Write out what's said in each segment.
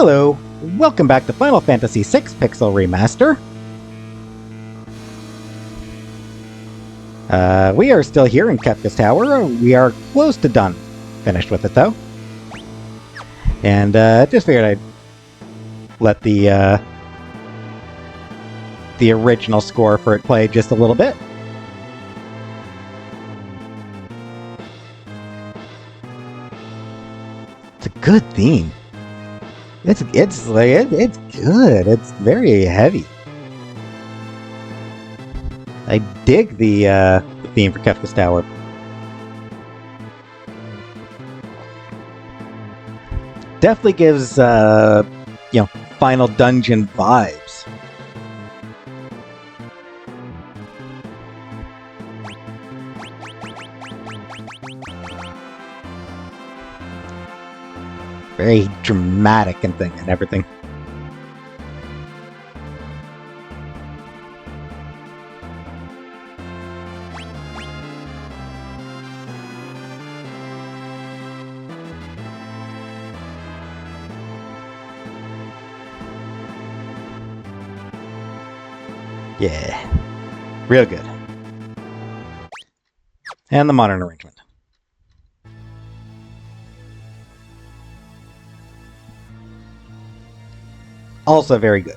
Hello, welcome back to Final Fantasy VI Pixel Remaster. We are still here in Kefka's Tower. We are close to done. Finished with it, though. And just figured I'd let the original score for it play just a little bit. It's a good theme. It's good. It's very heavy. I dig the theme for Kefka's Tower. Definitely gives final dungeon vibes. Very dramatic and everything. Yeah, real good. And the modern arrangement. Also very good.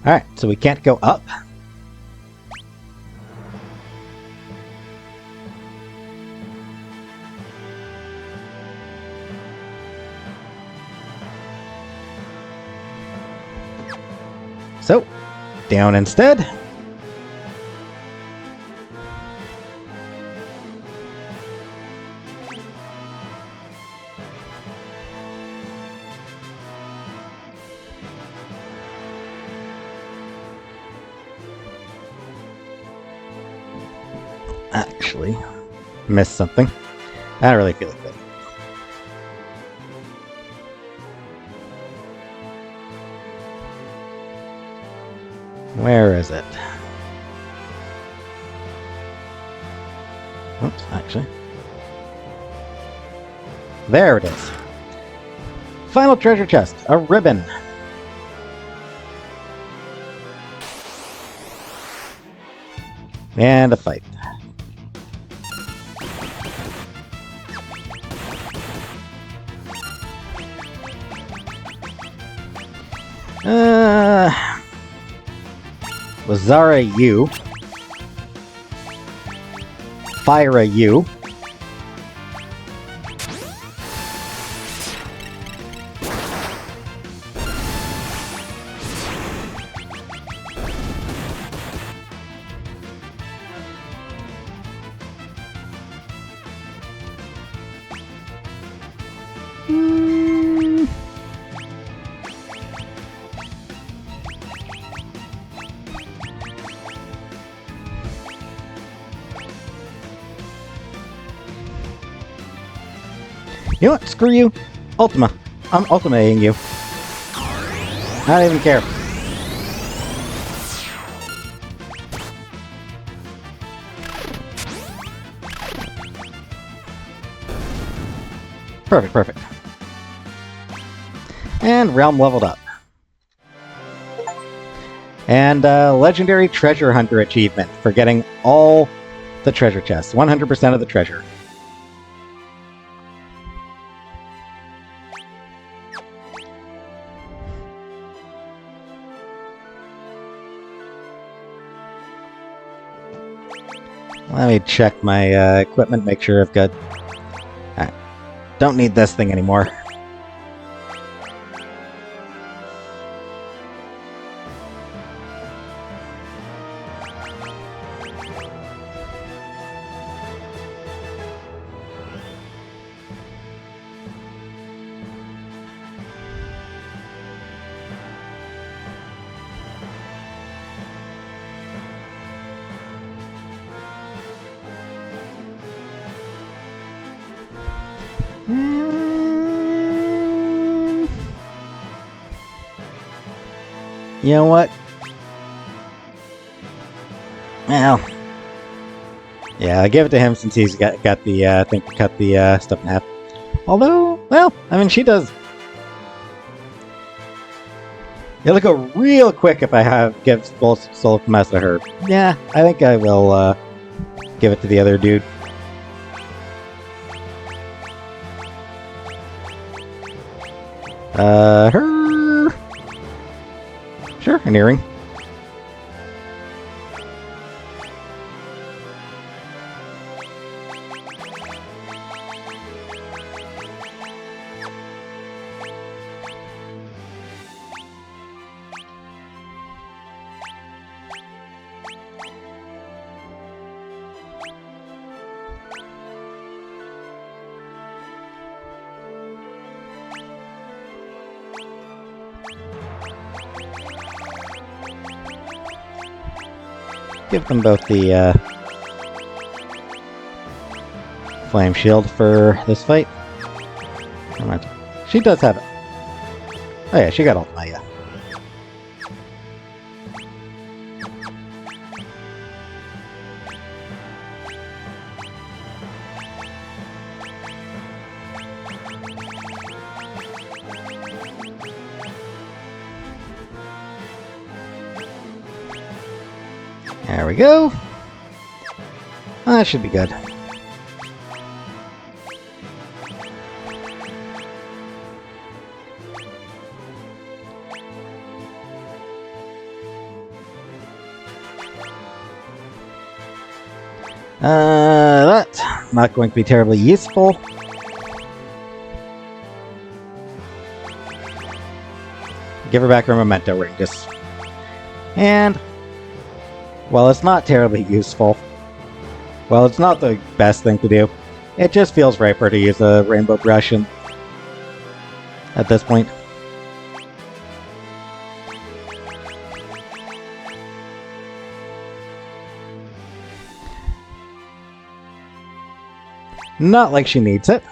Alright, so we can't go up. So, down instead. Actually, missed something. I don't really feel like that. Where is it? Oops, actually. There it is. Final treasure chest, a ribbon. And a fight. Lazara U. Fyra U. You know what? Screw you. Ultima. I'm ultimating you. I don't even care. Perfect. And realm leveled up. And legendary treasure hunter achievement for getting all the treasure chests. 100% of the treasure. Let me check my equipment, make sure I've got... Alright. Don't need this thing anymore. You know what? Well, Yeah, I give it to him since he's got the thing to cut the stuff in half. Although, well, I mean, she does. It'll go real quick if I give Soul of Mess to her. Yeah, I think I will give it to the other dude. Her. Sure, an earring. Give them both the flame shield for this fight. Never mind. She does have it. Oh yeah, she got all my There we go. That should be good. That's not going to be terribly useful. Give her back her memento ring, just... And... Well, it's not terribly useful. Well, it's not the best thing to do. It just feels right for her to use a rainbow brush at this point. Not like she needs it.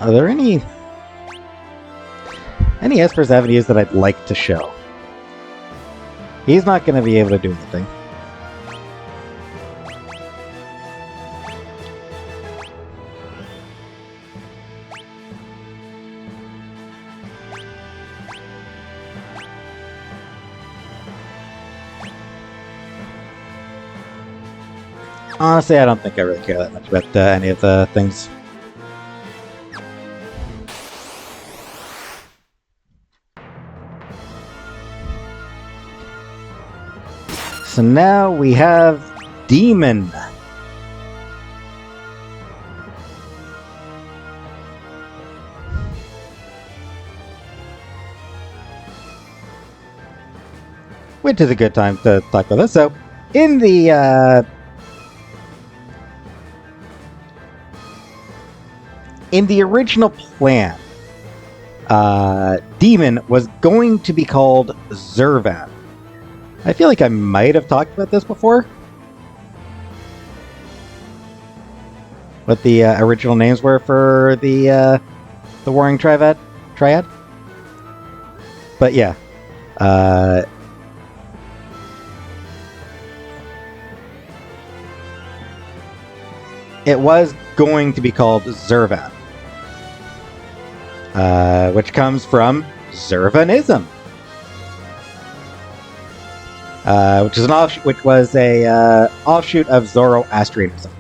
Are there any Esper's avenues that I'd like to show? He's not going to be able to do anything. Honestly, I don't think I really care that much about any of the things. So now we have Demon. Which is a good time to talk about this. So, in the original plan, Demon was going to be called Zervan. I feel like I might have talked about this before. What the original names were for the Warring Triad. But yeah. It was going to be called Zervan. Which comes from Zervanism. Which was a offshoot of Zoroastrianism.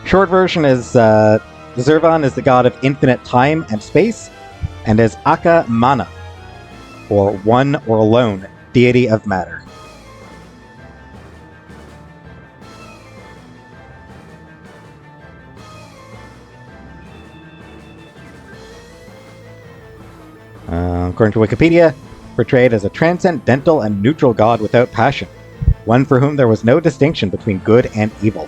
Short version is Zervan is the god of infinite time and space, and is Aka Mana, or one or alone, deity of matter. According to Wikipedia, portrayed as a transcendental and neutral god without passion, one for whom there was no distinction between good and evil.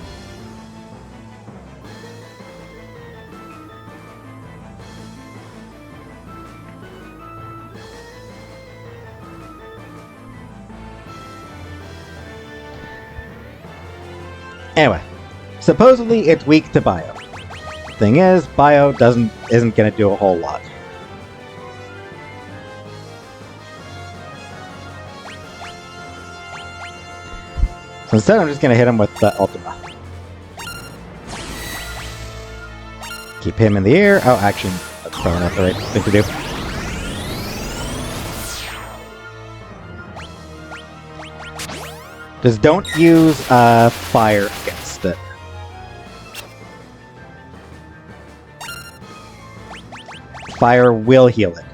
Anyway, supposedly it's weak to bio. Thing is, bio isn't gonna do a whole lot. So instead, I'm just gonna hit him with the Ultima. Keep him in the air. Oh, actually, that's probably not the right thing to do. Just don't use fire against it. Fire will heal it.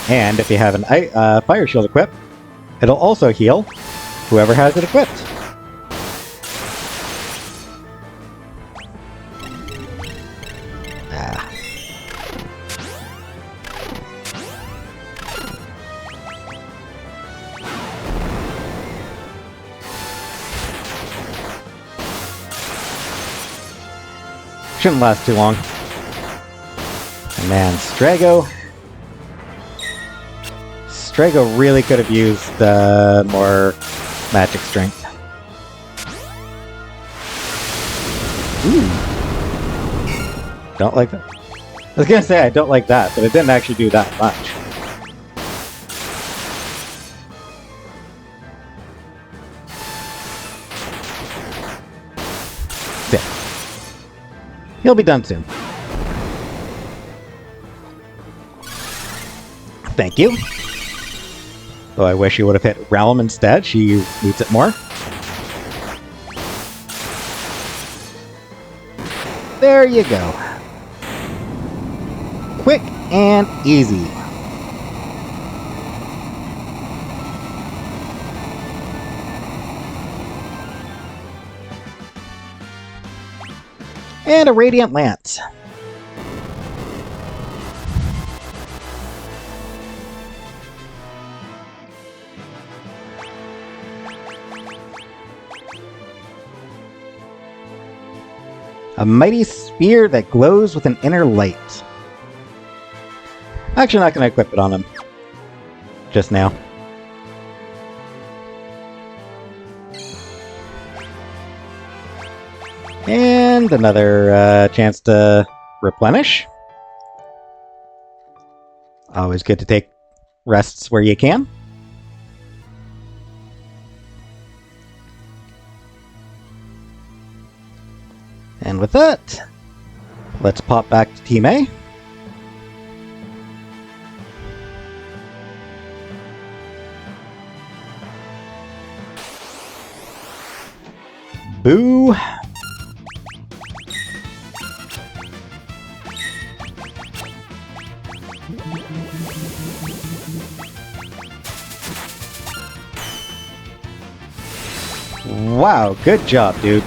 And if you have an fire shield equipped, it'll also heal whoever has it equipped. Ah. Shouldn't last too long. And man, Strago really could have used more magic strength. Ooh. Don't like that. I was gonna say I don't like that, but it didn't actually do that much. Yeah. He'll be done soon. Thank you. Though I wish you would have hit Realm instead. She needs it more. There you go. Quick and easy. And a Radiant Lance. A mighty spear that glows with an inner light. Actually, not going to equip it on him. Just now. And another chance to replenish. Always good to take rests where you can. And with that, let's pop back to Team A. Boo! Wow, good job, dude.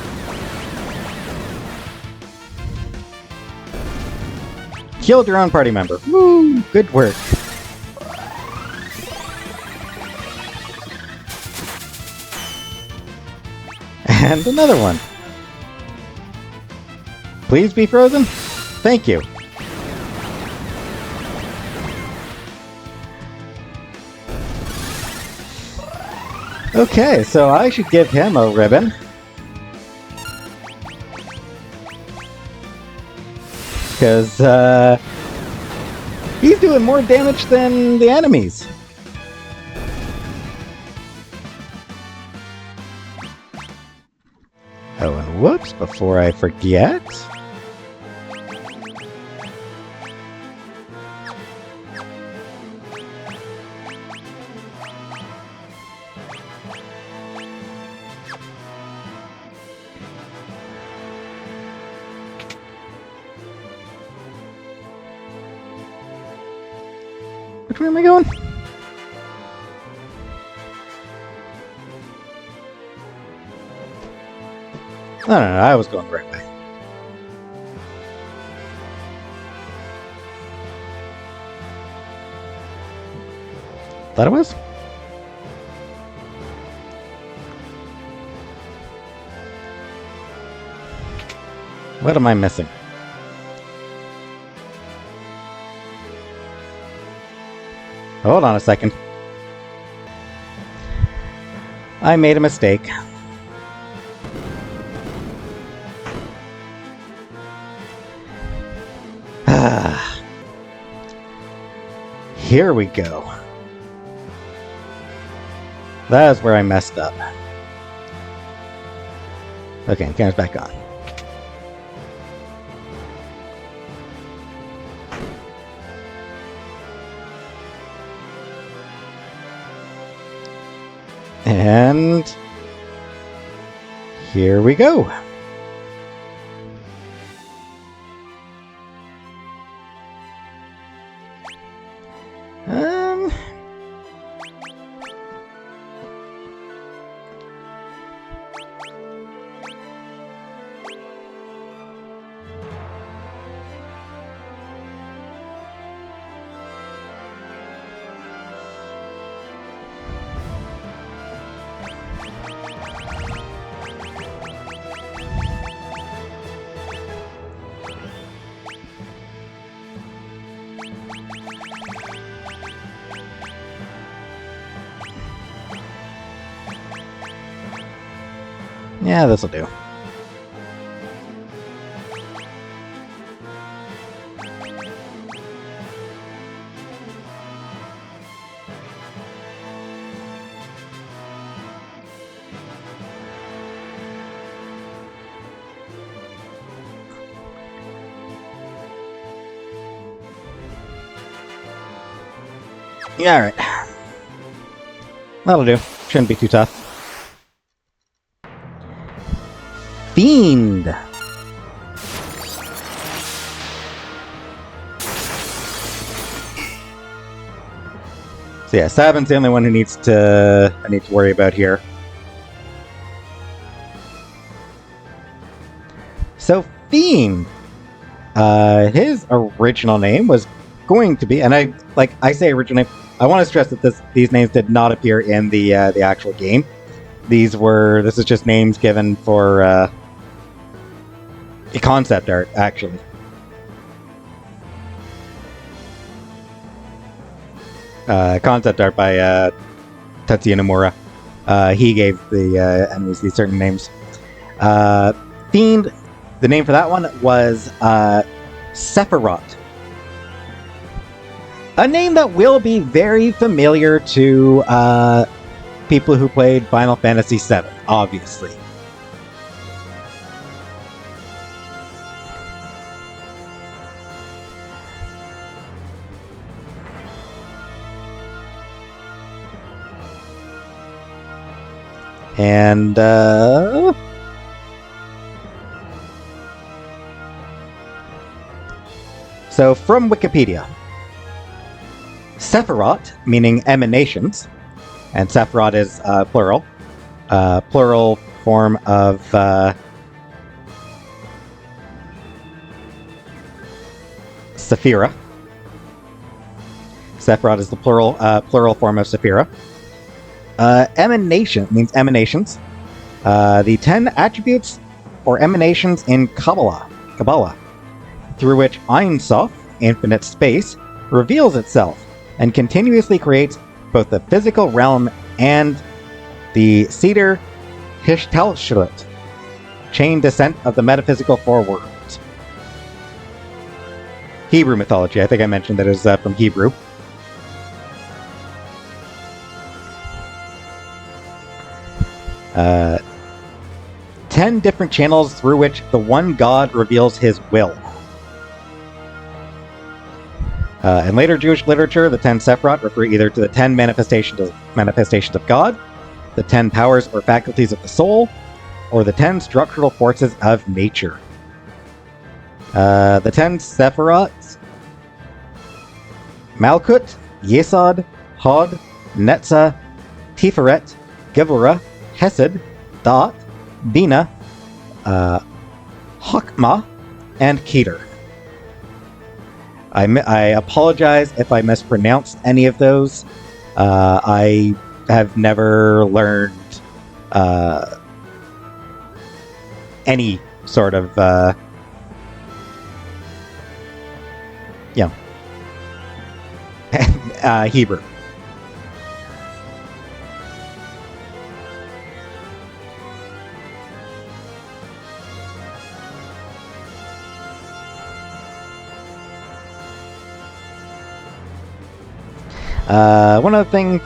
Killed your own party member. Woo! Good work. And another one. Please be frozen? Thank you. Okay, so I should give him a ribbon. Because, he's doing more damage than the enemies. Oh, and whoops, before I forget... Which way am I going? No, I was going the right way. Thought it was? What am I missing? Hold on a second. I made a mistake. Here we go. That is where I messed up. Okay, camera's back on. And here we go. Yeah, this'll do. Yeah, alright. That'll do. Shouldn't be too tough. Fiend! So yeah, Sabin's the only one who I need to worry about here. So Fiend, his original name was going to be, and I say original name, I want to stress that these names did not appear in the actual game. This is just names given for concept art, actually. Concept art by Tetsuya Nomura. He gave the enemies these certain names. Fiend, the name for that one was Sephiroth. A name that will be very familiar to people who played Final Fantasy VII, obviously. And, so, from Wikipedia, Sephiroth, meaning emanations, and Sephiroth is plural, plural form of Sephira. Sephiroth is the plural form of Sephira. Emanation means emanations. The 10 attributes or emanations in Kabbalah, through which Ein Sof, infinite space, reveals itself and continuously creates both the physical realm and the Seder Hishtalshlut, chain descent of the metaphysical four worlds. Hebrew mythology. I think I mentioned that it was from Hebrew. Uh, 10 different channels through which the one God reveals his will. In later Jewish literature, the 10 Sephiroth refer either to the 10 manifestations of God, the 10 powers or faculties of the soul, or the 10 structural forces of nature. The 10 Sephiroths: Malkut, Yesod, Hod, Netzah, Tiferet, Gevurah, Hesed, Da'at, Bina, Hakma, and Keter. I apologize if I mispronounced any of those. I have never learned any sort of you know, Hebrew. One other thing.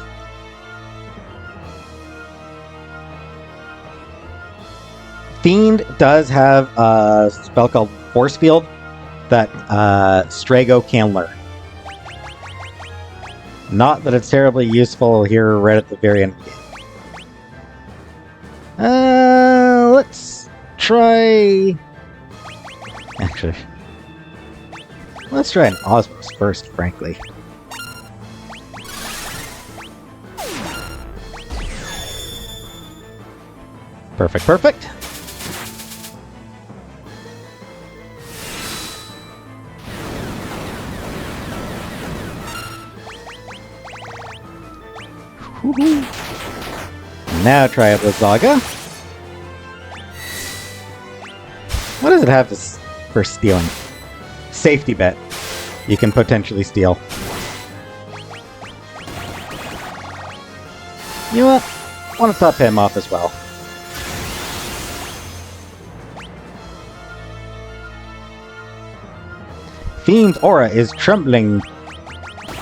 Fiend does have a spell called Force Field that Strago can learn. Not that it's terribly useful here right at the very end of the game. Let's try... Actually, let's try an Osmos first, frankly. Perfect, perfect. Now try a Blizzaga. What does it have for stealing? Safety bet. You can potentially steal. You know what? I want to top him off as well. Fiend's aura is trembling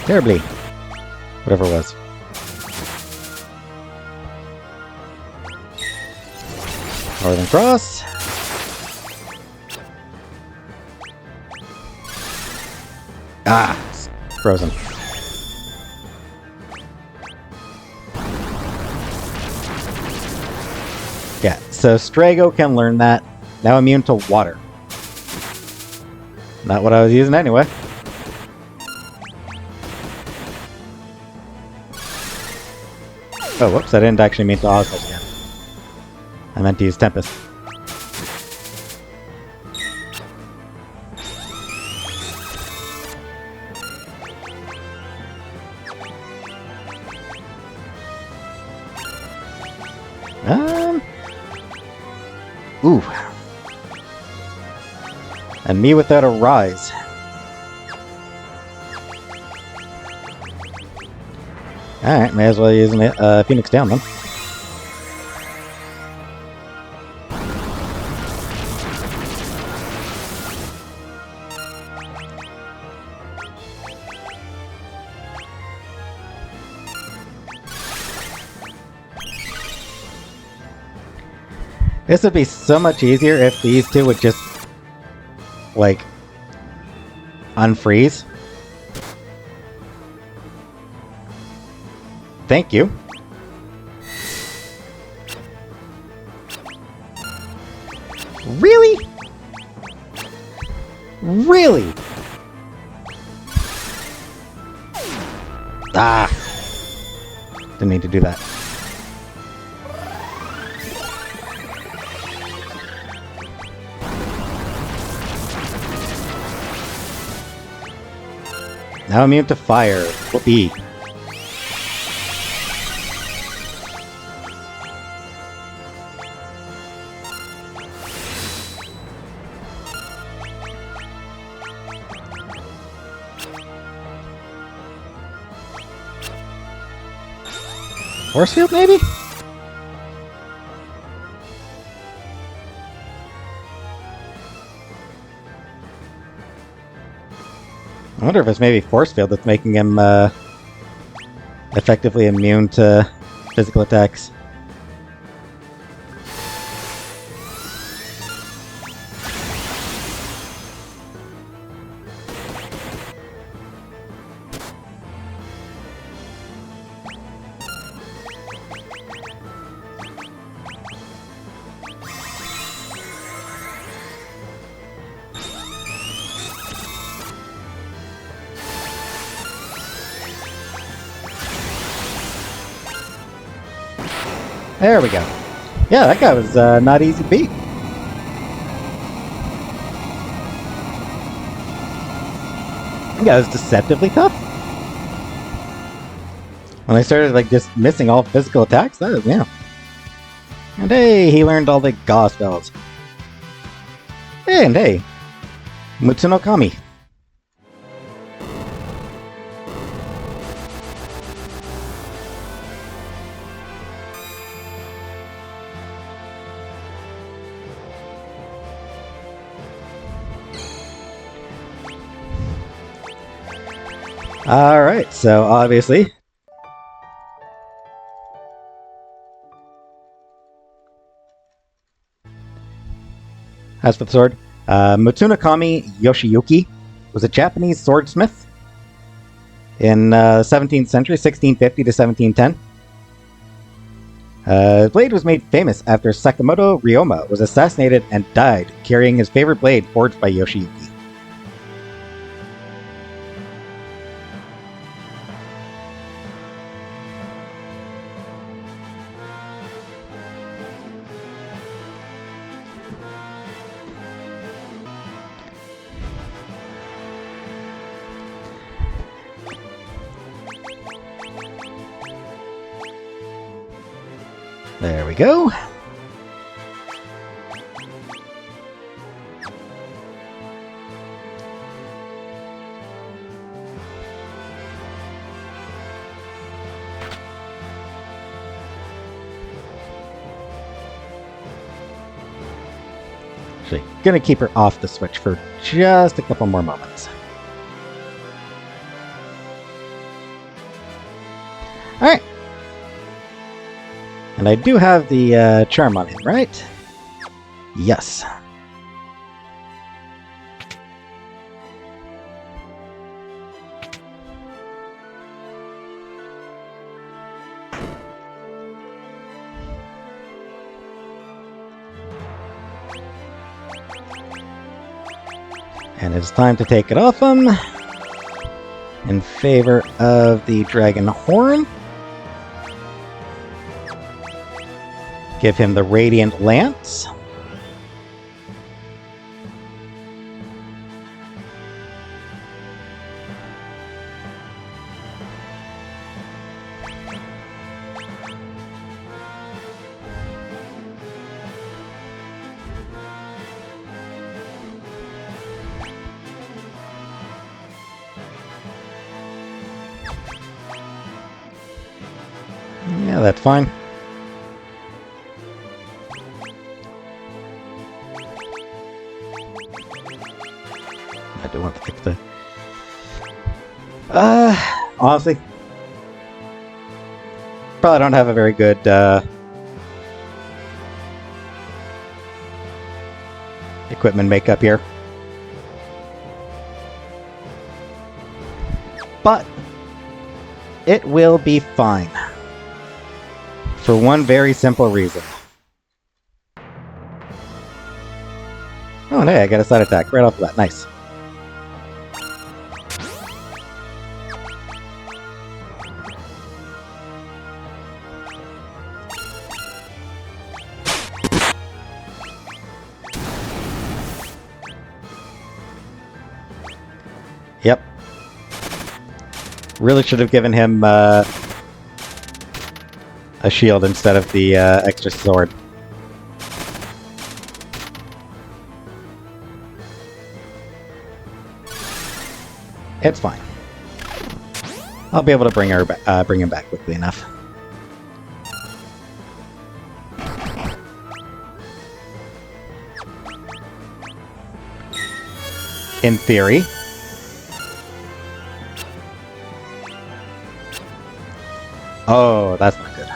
terribly. Whatever it was. Northern Cross. Ah, it's frozen. Yeah, so Strago can learn that. Now immune to water. Not what I was using anyway. Oh, whoops, I didn't actually mean to Osmos again. I meant to use Tempest. Ooh. And me without a rise. Alright, may as well use Phoenix down then. This would be so much easier if these two would just, like, unfreeze. Thank you. Really? Really? Ah. Didn't mean to do that. Now I'm immune to fire. Whoopee. Force field, maybe? I wonder if it's maybe force field that's making him effectively immune to physical attacks. There we go. Yeah, that guy was not easy to beat. That guy was deceptively tough. When I started like just missing all physical attacks, that was, yeah. And hey, he learned all the Ga spells. Hey, and hey, Mutsuno Kami. Alright, so obviously... As for the sword, Mutsunakami Yoshiyuki was a Japanese swordsmith in the 17th century, 1650 to 1710. His blade was made famous after Sakamoto Ryoma was assassinated and died carrying his favorite blade forged by Yoshiyuki. There we go. Actually, gonna keep her off the switch for just a couple more moments. Alright. And I do have the charm on him, right? Yes. And it's time to take it off him in favor of the Dragon Horn. Give him the Radiant Lance. Yeah, that's fine. I do want to fix the... honestly, probably don't have a very good, equipment makeup here. But it will be fine. For one very simple reason. Oh, hey, I got a side attack right off the bat. Nice. Yep. Really should have given him a shield instead of the extra sword. It's fine. I'll be able to bring him back quickly enough. In theory. Oh, that's not good.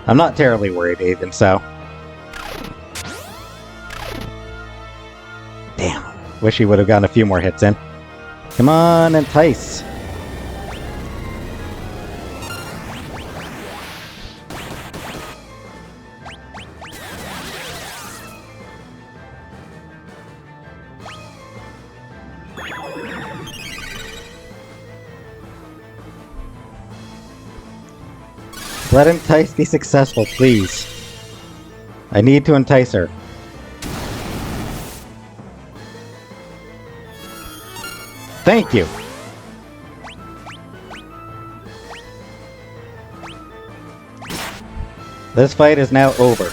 I'm not terribly worried, even so. Damn. Wish he would have gotten a few more hits in. Come on, entice. Let entice be successful, please. I need to entice her. Thank you. This fight is now over.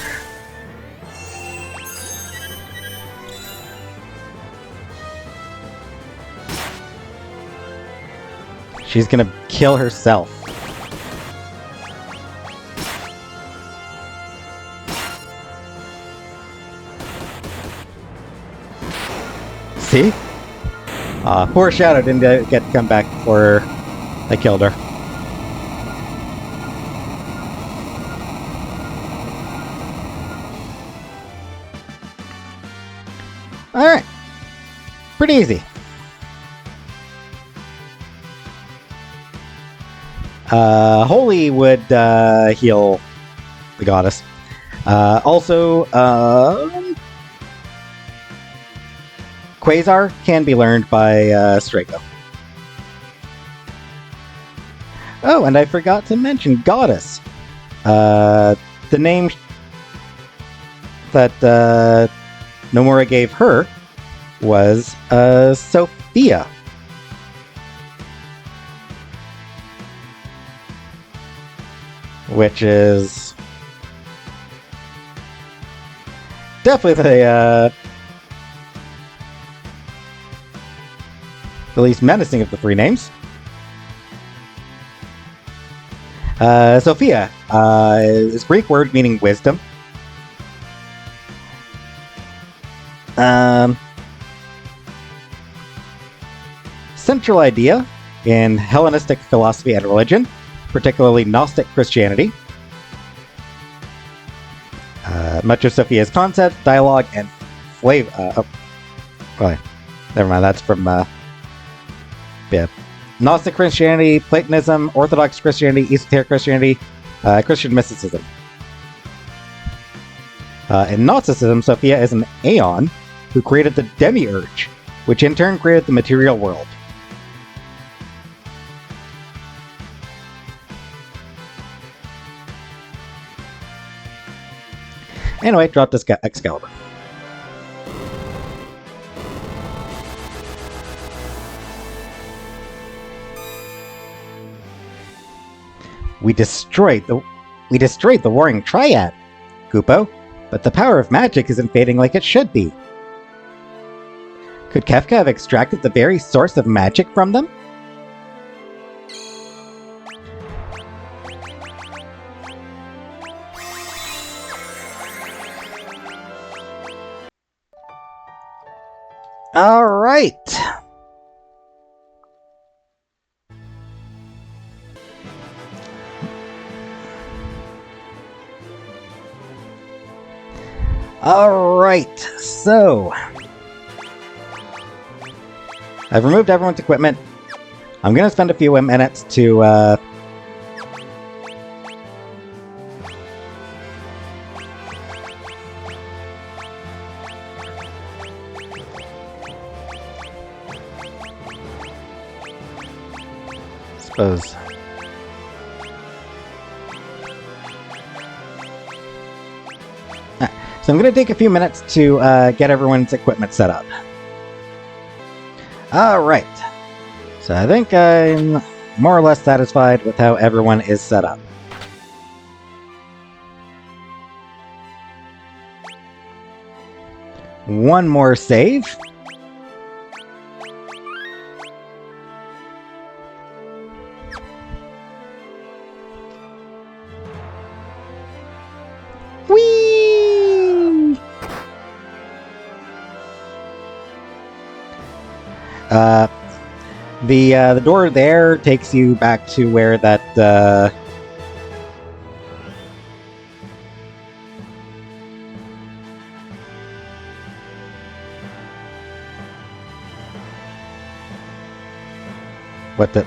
She's gonna kill herself. See? Poor Shadow didn't get to come back before I killed her. Alright. Pretty easy. Holy would heal the goddess. Also, Quasar can be learned by Strago. Oh, and I forgot to mention Goddess. The name that Nomura gave her was Sophia. Which is definitely the least menacing of the three names. Sophia is a Greek word meaning wisdom. Central idea in Hellenistic philosophy and religion, particularly Gnostic Christianity. Much of Sophia's concept, dialogue, and flavor. Never mind. That's from Gnostic Christianity, Platonism, Orthodox Christianity, Esoteric Christianity, Christian mysticism. In Gnosticism, Sophia is an aeon who created the demiurge, which in turn created the material world. Anyway, drop this Excalibur. We destroyed the Warring Triad, Kupo, but the power of magic isn't fading like it should be. Could Kefka have extracted the very source of magic from them? All right. All right. So I've removed everyone's equipment. I'm going to spend a few minutes to suppose. So I'm going to take a few minutes to get everyone's equipment set up. Alright. So I think I'm more or less satisfied with how everyone is set up. One more save. Whee! The door there takes you back to where that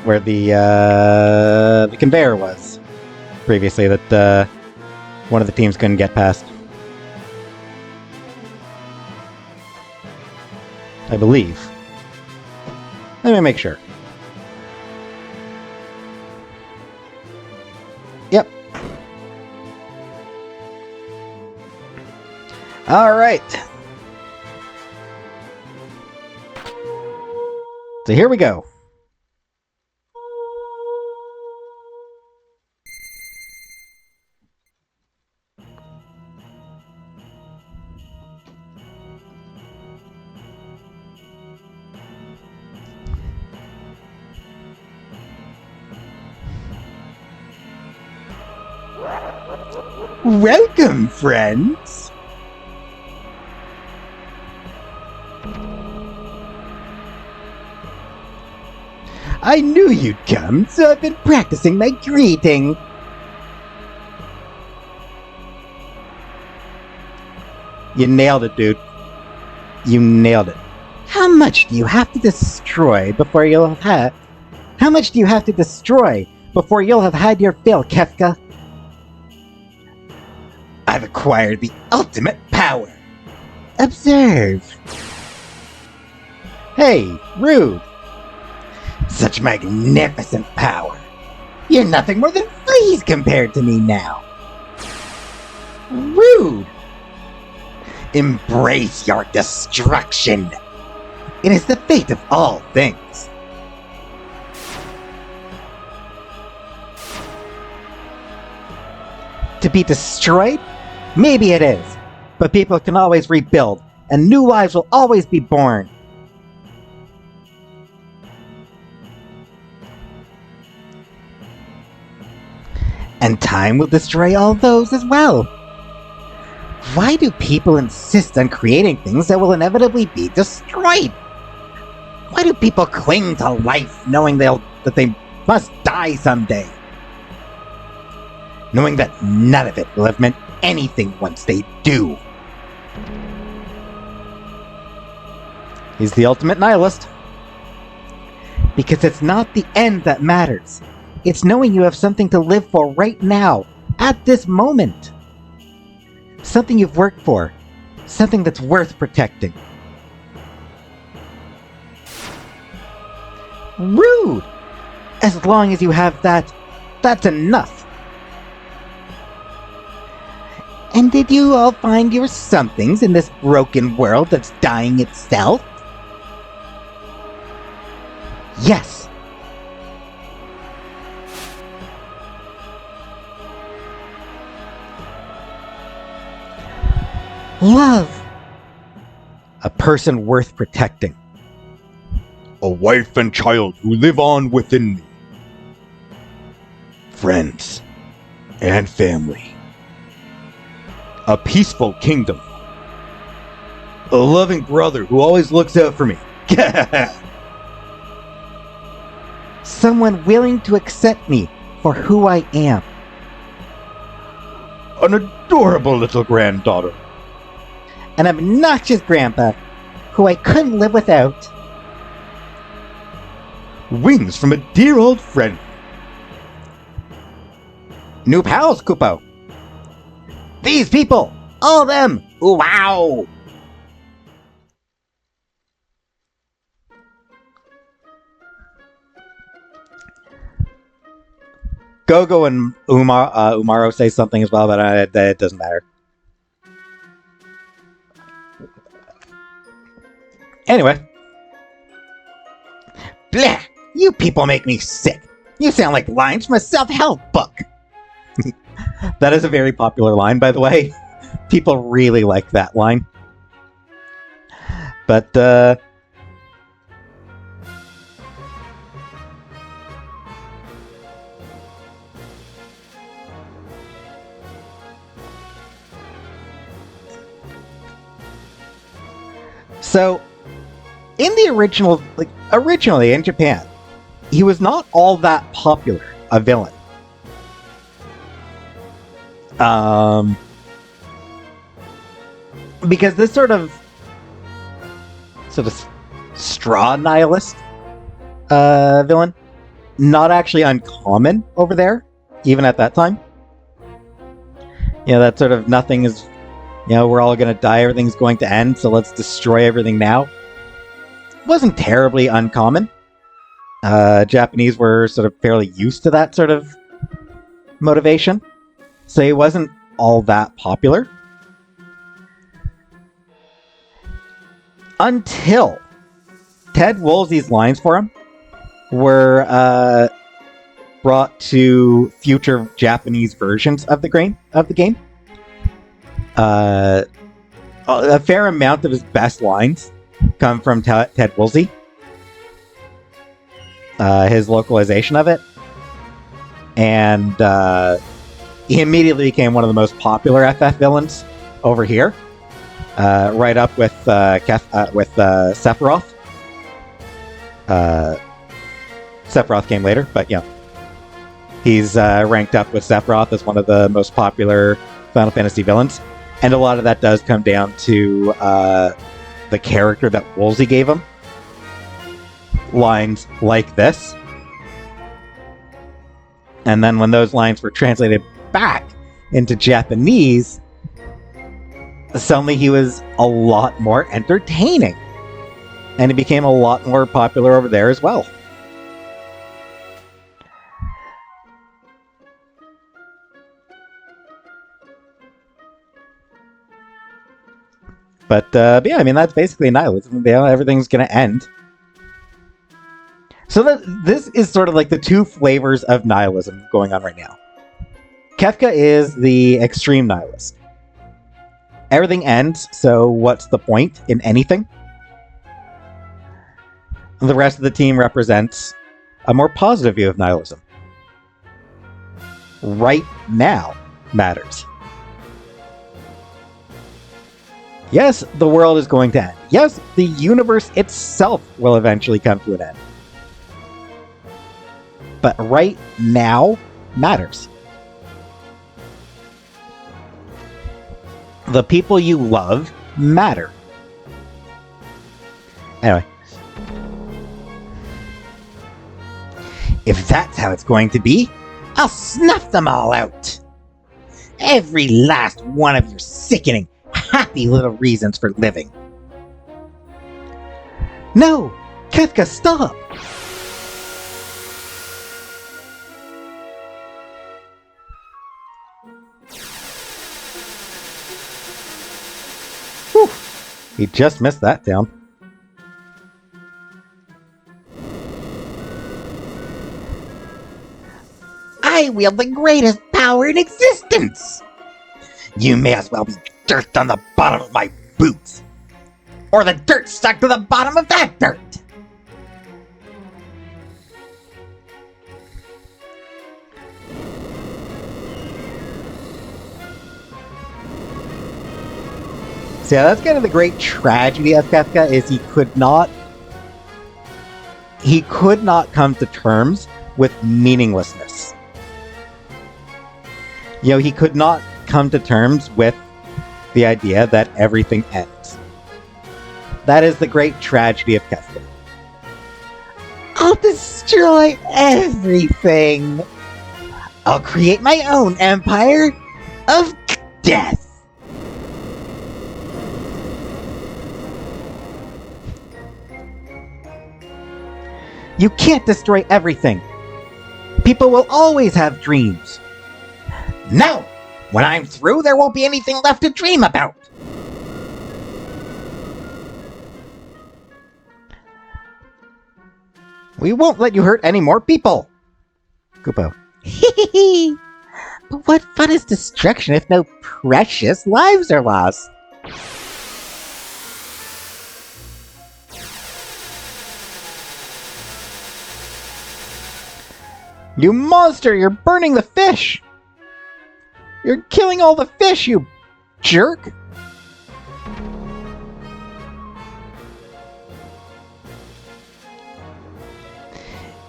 where the conveyor was previously that one of the teams couldn't get past. I believe. Let me make sure. Yep. All right. So here we go. Welcome, friends! I knew you'd come, so I've been practicing my greeting. You nailed it, dude. You nailed it. How much do you have to destroy before you'll have had... How much do you have to destroy before you'll have had your fill, Kefka? I've acquired the ultimate power. Observe. Hey, rude. Such magnificent power. You're nothing more than fleas compared to me now. Rude. Embrace your destruction. It is the fate of all things. To be destroyed? Maybe it is. But people can always rebuild, and new lives will always be born. And time will destroy all those as well. Why do people insist on creating things that will inevitably be destroyed? Why do people cling to life knowing that they must die someday? Knowing that none of it will have meant anything once they do. He's the ultimate nihilist. Because it's not the end that matters. It's knowing you have something to live for right now, at this moment. Something you've worked for. Something that's worth protecting. Rude! As long as you have that, that's enough. And did you all find your somethings in this broken world that's dying itself? Yes. Love. A person worth protecting. A wife and child who live on within me. Friends and family. A peaceful kingdom. A loving brother who always looks out for me. Someone willing to accept me for who I am. An adorable little granddaughter. An obnoxious grandpa who I couldn't live without. Wings from a dear old friend. New pals, Kupo. These people! All of them! Wow! Gogo and Umaro say something as well, but it doesn't matter. Anyway. Blah! You people make me sick. You sound like lines from a self-help book. That is a very popular line, by the way. People really like that line. But, so, in the originally in Japan, he was not all that popular a villain. Because this sort of straw nihilist villain, not actually uncommon over there, even at that time. You know, that sort of nothing is, you know, we're all gonna die, everything's going to end, so let's destroy everything now. Wasn't terribly uncommon. Japanese were sort of fairly used to that sort of motivation. So he wasn't all that popular. Until Ted Woolsey's lines for him were brought to future Japanese versions of the game. A fair amount of his best lines come from Ted Woolsey. His localization of it. And he immediately became one of the most popular FF villains over here, right up with Sephiroth. Sephiroth came later, but yeah, he's ranked up with Sephiroth as one of the most popular Final Fantasy villains, and a lot of that does come down to the character that Woolsey gave him. Lines like this. And then when those lines were translated back into Japanese, suddenly he was a lot more entertaining. And he became a lot more popular over there as well. But yeah, I mean, that's basically nihilism. You know, everything's going to end. So this is sort of like the two flavors of nihilism going on right now. Kefka is the extreme nihilist. Everything ends, so what's the point in anything? The rest of the team represents a more positive view of nihilism. Right now matters. Yes, the world is going to end. Yes, the universe itself will eventually come to an end. But right now matters. The people you love matter. Anyway. If that's how it's going to be, I'll snuff them all out. Every last one of your sickening, happy little reasons for living. No! Kefka, stop! Whew. He just missed that down. I wield the greatest power in existence! You may as well be dirt on the bottom of my boots! Or the dirt stuck to the bottom of that dirt! So yeah, that's kind of the great tragedy of Kefka, is he could not come to terms with meaninglessness. You know, he could not come to terms with the idea that everything ends. That is the great tragedy of Kefka. I'll destroy everything! I'll create my own empire of death! You can't destroy everything. People will always have dreams. No! When I'm through, there won't be anything left to dream about. We won't let you hurt any more people. Kupo. Hehehe. But what fun is destruction if no precious lives are lost? You monster! You're burning the fish! You're killing all the fish, you jerk!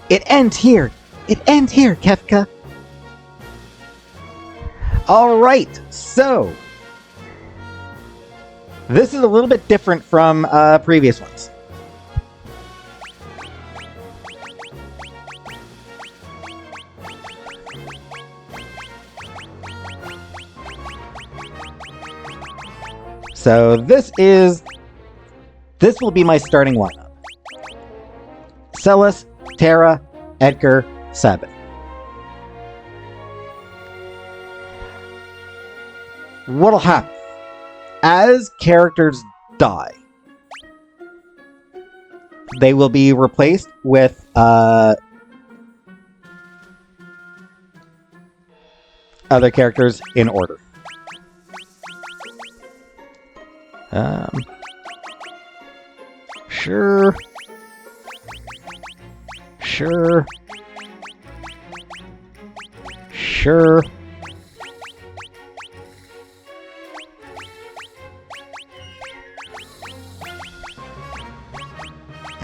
It ends here! It ends here, Kefka! Alright, so... this is a little bit different from previous ones. So this will be my starting lineup. Celes, Terra, Edgar, Sabin. What'll happen? As characters die, they will be replaced with other characters in order. Sure. Sure. Sure.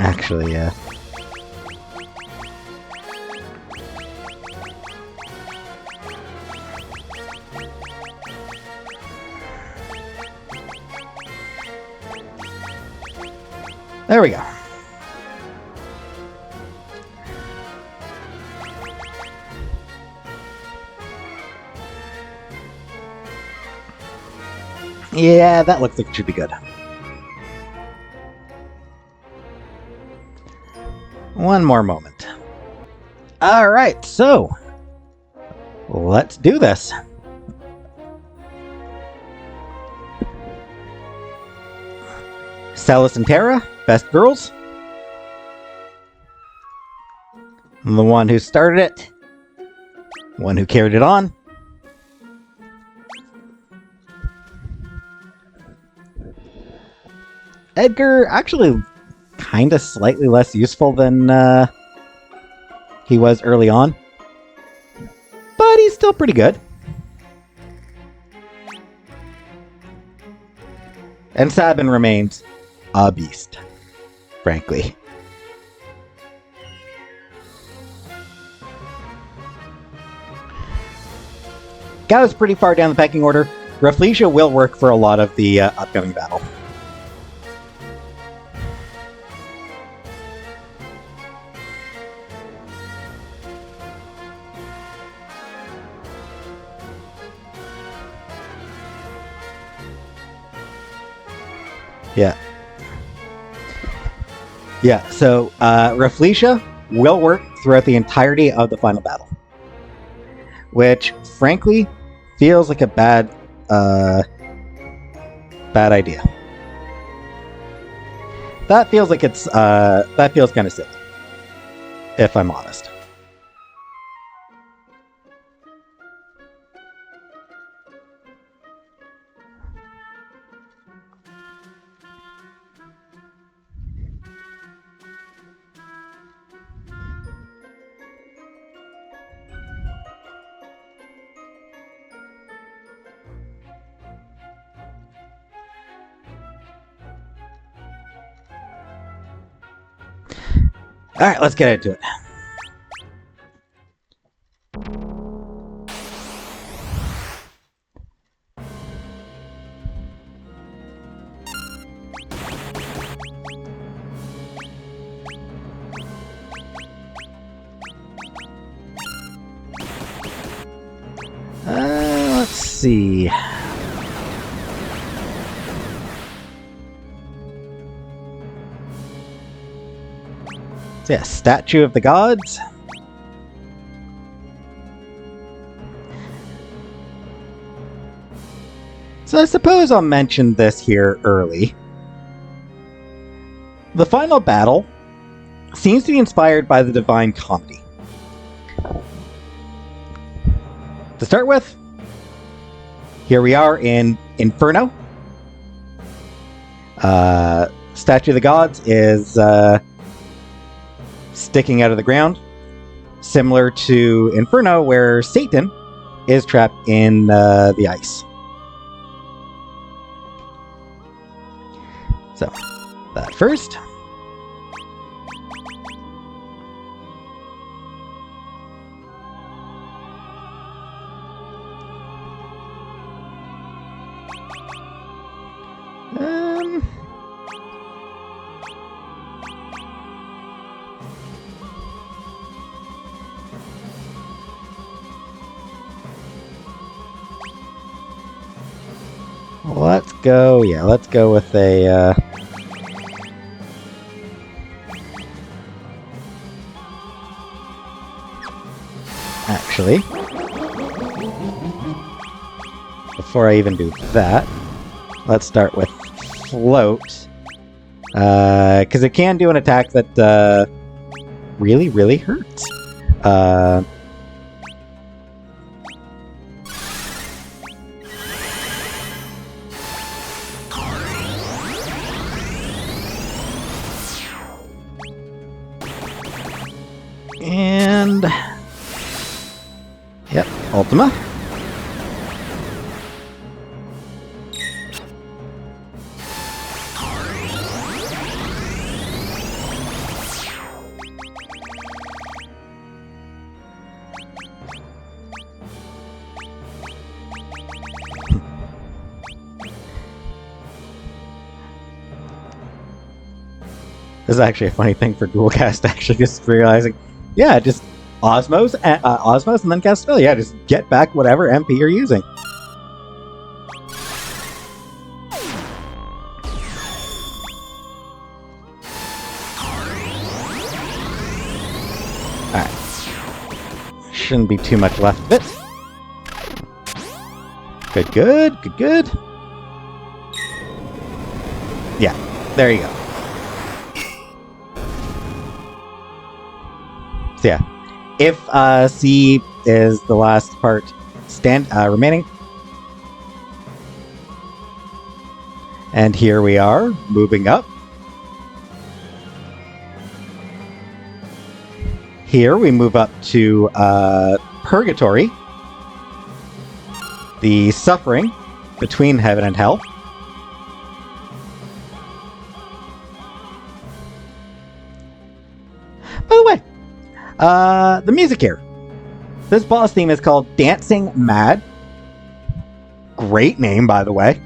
Actually, yeah. There we go. Yeah, that looks like it should be good. One more moment. Alright, so let's do this. Celis and Terra, best girls. The one who started it. One who carried it on. Edgar, actually kind of slightly less useful than he was early on. But he's still pretty good. And Sabin remains a beast, frankly. Got us pretty far down the pecking order. Rafflesia will work for a lot of the upcoming battle. Yeah. Yeah, so Rafflesia will work throughout the entirety of the final battle. Which, frankly, feels like a bad idea. That feels like it's, that feels kind of silly. If I'm honest. Alright, let's get into it. Let's see. So yeah, Statue of the Gods. So I suppose I'll mention this here early. The final battle seems to be inspired by the Divine Comedy. To start with, here we are in Inferno. Statue of the Gods is sticking out of the ground, similar to Inferno, where Satan is trapped in the ice. So, that first. Let's go, yeah, let's go with a, actually, before I even do that, let's start with Float, because it can do an attack that, really, really hurts. And yep, Ultima. This is actually a funny thing for Dualcast, actually, just realizing, yeah, just Osmos, Osmos, and then Caspell. Yeah, just get back whatever MP you're using. Alright. Shouldn't be too much left of it. Good, good, good, good. Yeah, there you go. So yeah, if C is the last part remaining, and here we are moving up. Here we move up to Purgatory, the suffering between heaven and hell. By the way, the music here. This boss theme is called Dancing Mad. Great name, by the way.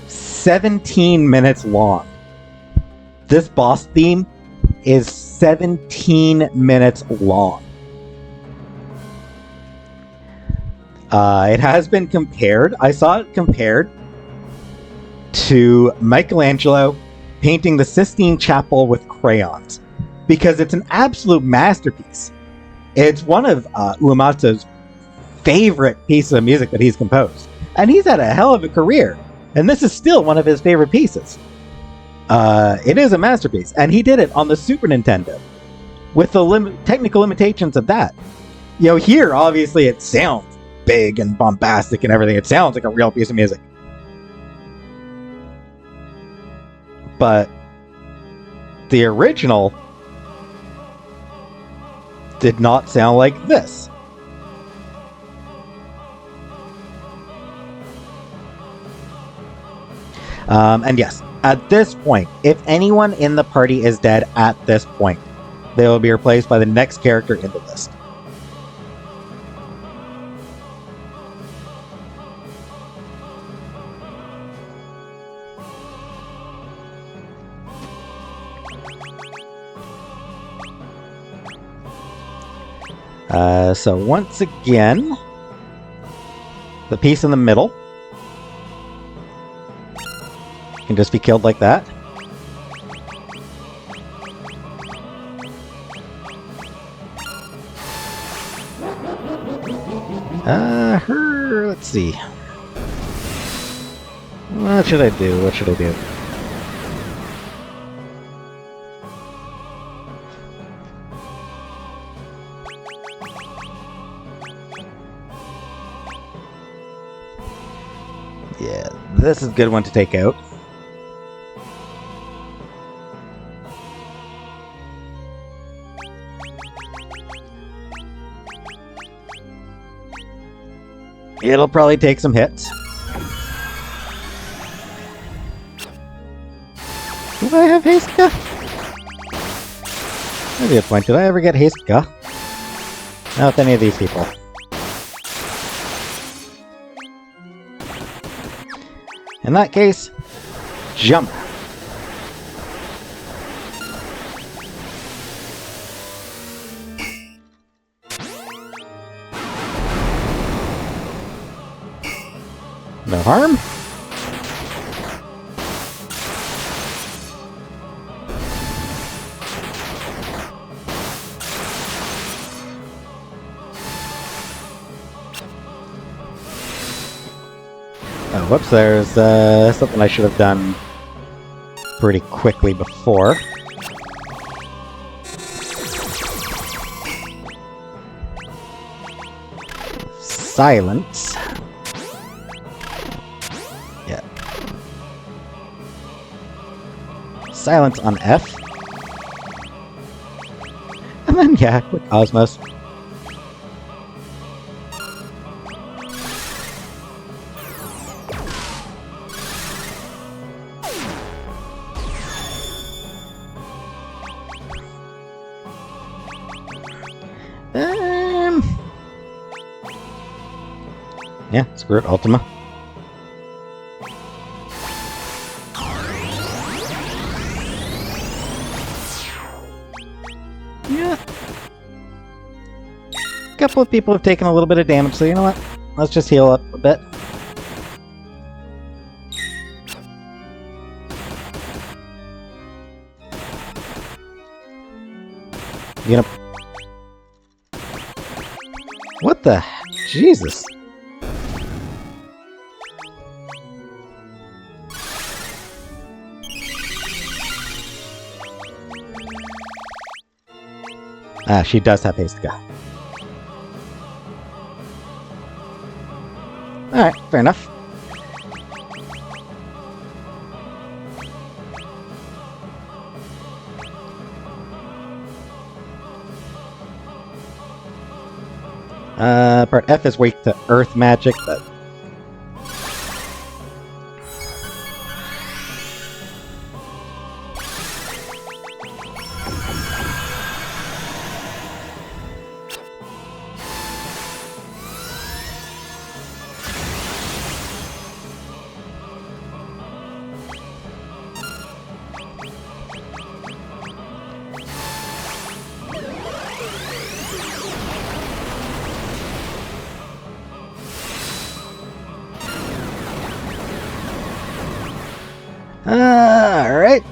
17 minutes long. This boss theme is 17 minutes long. It has been compared. I saw it compared to Michelangelo painting the Sistine Chapel with crayons, because it's an absolute masterpiece. It's one of Uematsu's favorite pieces of music that he's composed, and he's had a hell of a career, and this is still one of his favorite pieces. It is a masterpiece, and he did it on the Super Nintendo with the technical limitations of that. You know, here obviously it sounds big and bombastic and everything. It sounds like a real piece of music. But the original did not sound like this. And yes, at this point, if anyone in the party is dead at this point, they will be replaced by the next character in the list. So once again, the piece in the middle can just be killed like that. Let's see. What should I do? What should I do? Yeah, this is a good one to take out. It'll probably take some hits. Do I have Hastka? That'd be a point. Did I ever get Hastka? Not with any of these people. In that case, jump. No harm. Oh, whoops, there's something I should have done pretty quickly before. Silence. Yeah. Silence on F. And then, yeah, quick Osmos. Yeah, screw it, Ultima. couple of people have taken a little bit of damage, so you know what? Let's just heal up a bit. You gonna... What the... Jesus. Ah, she does have haste go. Alright, fair enough. Part F is weak to earth magic, but... Alright.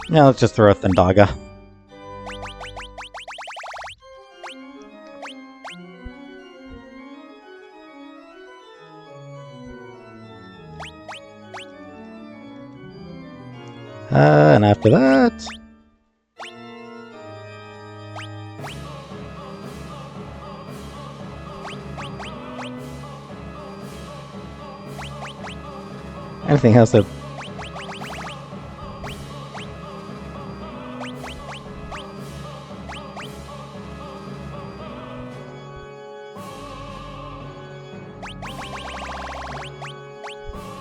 Now let's just throw a Thundaga. And after that... anything else that...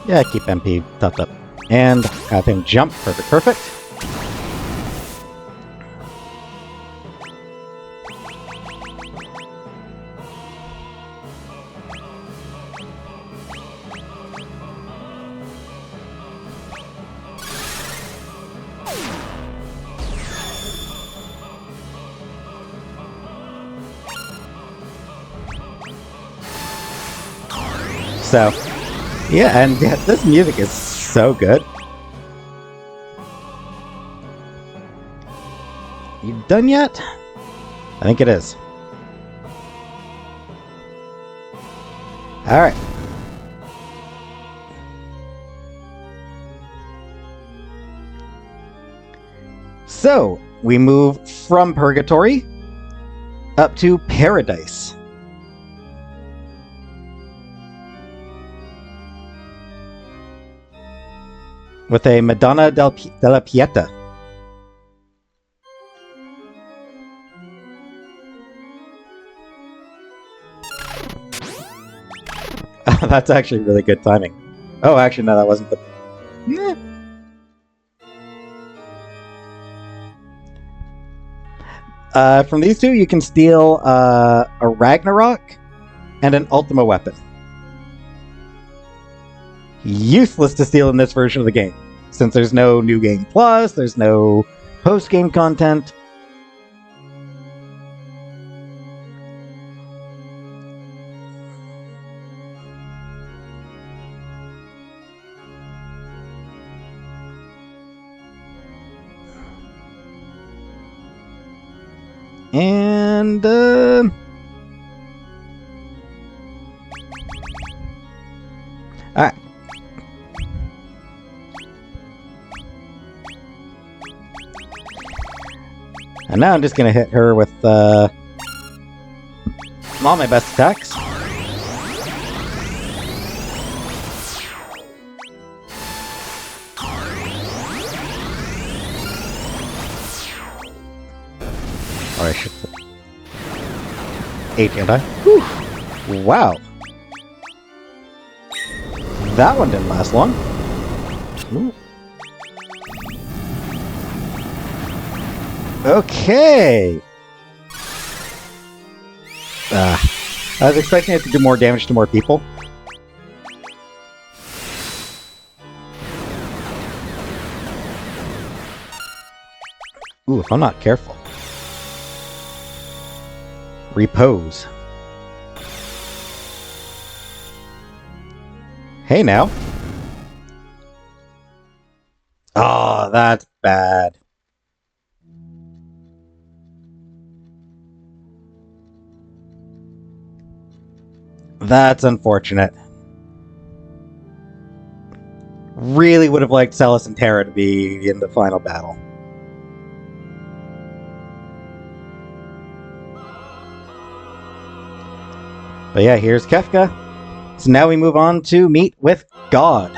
yeah, keep MP topped up. And have him jump. Perfect, perfect. So, yeah, and yeah, this music is so good. You done yet? I think it is. Alright. So, we move from Purgatory up to Paradise. With a Madonna della Pieta. That's actually really good timing. Oh, actually, no, that wasn't the... from these two, you can steal a Ragnarok and an Ultima weapon. Useless to steal in this version of the game, since there's no New Game Plus, there's no post-game content. And, alright. And now I'm just gonna hit her with, all my best attacks. Oh, I should... 8, and I... Whew. Wow. That one didn't last long. Ooh. Okay. I was expecting it to do more damage to more people. Ooh, if I'm not careful. Repose. Hey now. Oh, that's bad. That's unfortunate. Really would have liked Celis and Terra to be in the final battle. But yeah, here's Kefka. So now we move on to meet with God.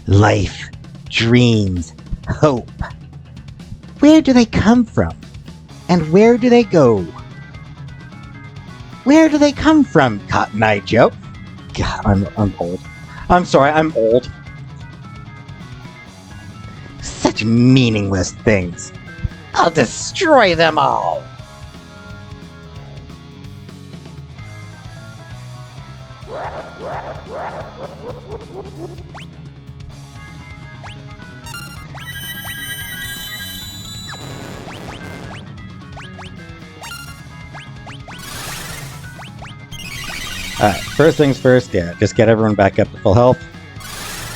Life, dreams, hope. Where do they come from? And where do they go? Where do they come from, Cotton Eye Joe? God, I'm old. I'm sorry, I'm old. Such meaningless things. I'll destroy them all. Alright, first things first, yeah, just get everyone back up to full health.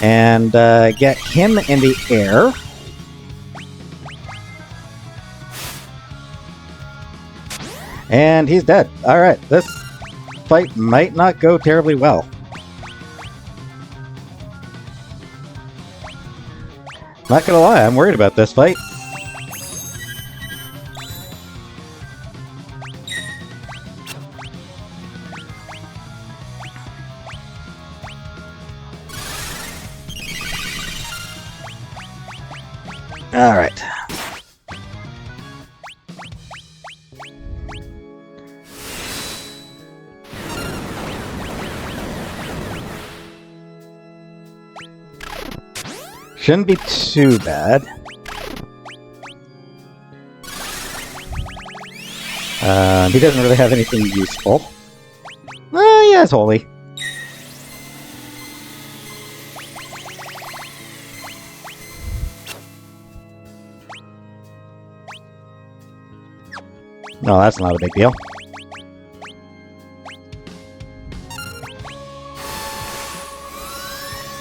And get him in the air. And he's dead. Alright, this fight might not go terribly well. Not gonna lie, I'm worried about this fight. Alright. Shouldn't be too bad. He doesn't really have anything useful. He has Holy. No, that's not a big deal.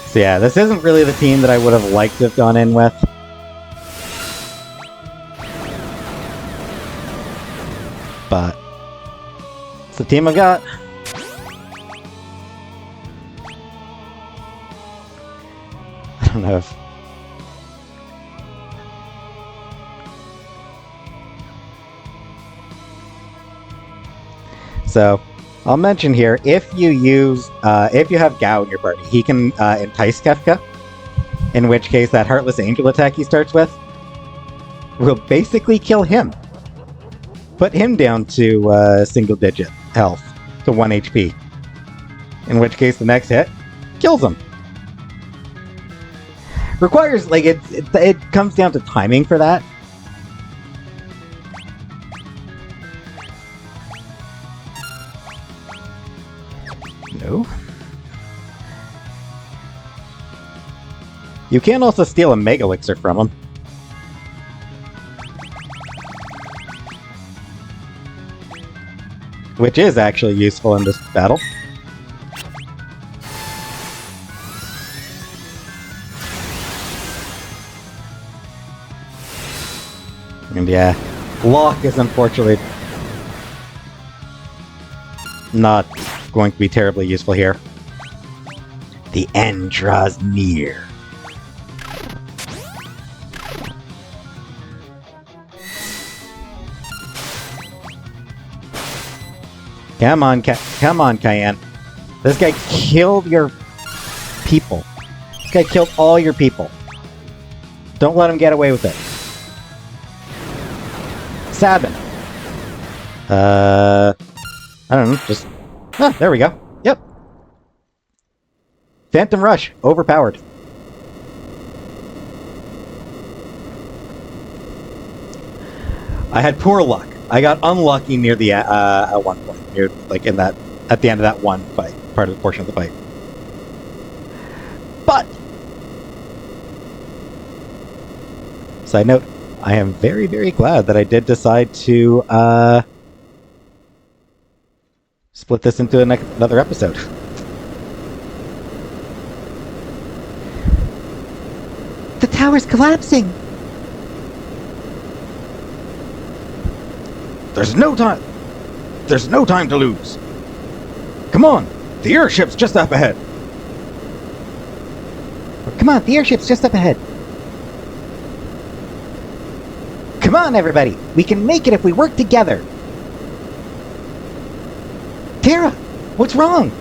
So yeah, this isn't really the team that I would have liked to have gone in with. But it's the team I've got. I don't know if... So, I'll mention here, if you have Gao in your party, he can entice Kefka, in which case that Heartless Angel attack he starts with will basically kill him. Put him down to single-digit health, to 1 HP. In which case the next hit kills him. Requires, like, it comes down to timing for that. No. You can also steal a Mega Elixir from him. Which is actually useful in this battle. And yeah, Lock is unfortunately not going to be terribly useful here. The end draws near. Come on, Cayenne. This guy killed your people. guy killed all your people. Don't let him get away with it. Sabin. I don't know, just... Ah, there we go. Yep. Phantom Rush. Overpowered. I had poor luck. I got unlucky near the at one point, near like in that at the end of that one fight, portion of the fight. But side note, I am very, very glad that I did decide to split this into another episode. The tower's collapsing. There's no time to lose. Come on, the airship's just up ahead. Come on, the airship's just up ahead. Come on, everybody. We can make it if we work together. Terra, what's wrong?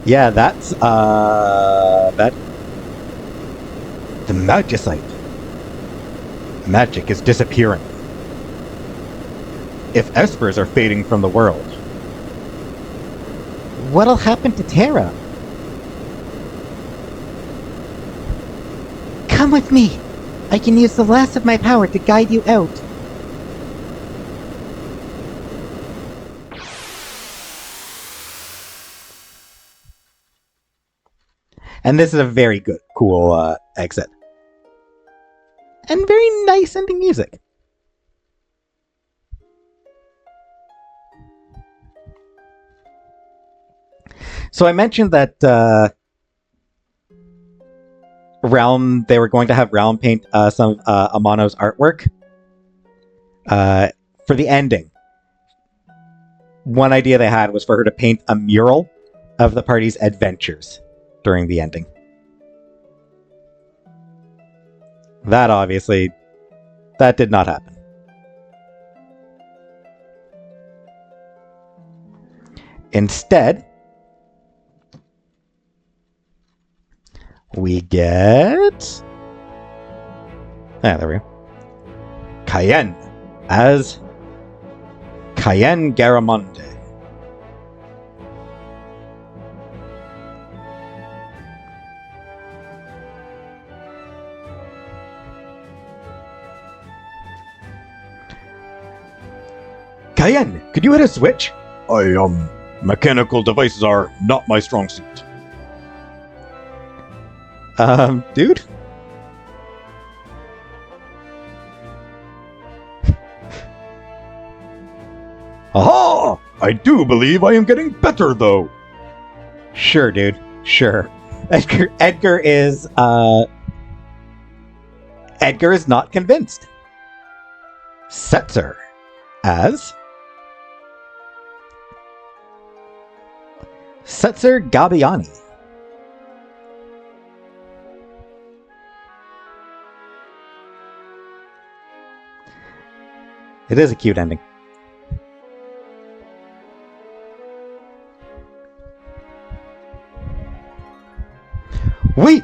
Yeah, that's, that... The Magicite. Magic is disappearing. If espers are fading from the world, what'll happen to Terra? Come with me. I can use the last of my power to guide you out. And this is a very good, cool exit. And very nice ending music. So I mentioned that they were going to have Realm paint some of Amano's artwork for the ending. One idea they had was for her to paint a mural of the party's adventures during the ending. That obviously, that did not happen. Instead, we get... Ah, there we go. Cayenne as Cayenne Garamonde. Cayenne, could you hit a switch? Mechanical devices are not my strong suit. Dude? Aha! I do believe I am getting better, though. Sure, dude. Sure. Edgar is not convinced. Setzer as Setzer Gabbiani. It is a cute ending. Wait!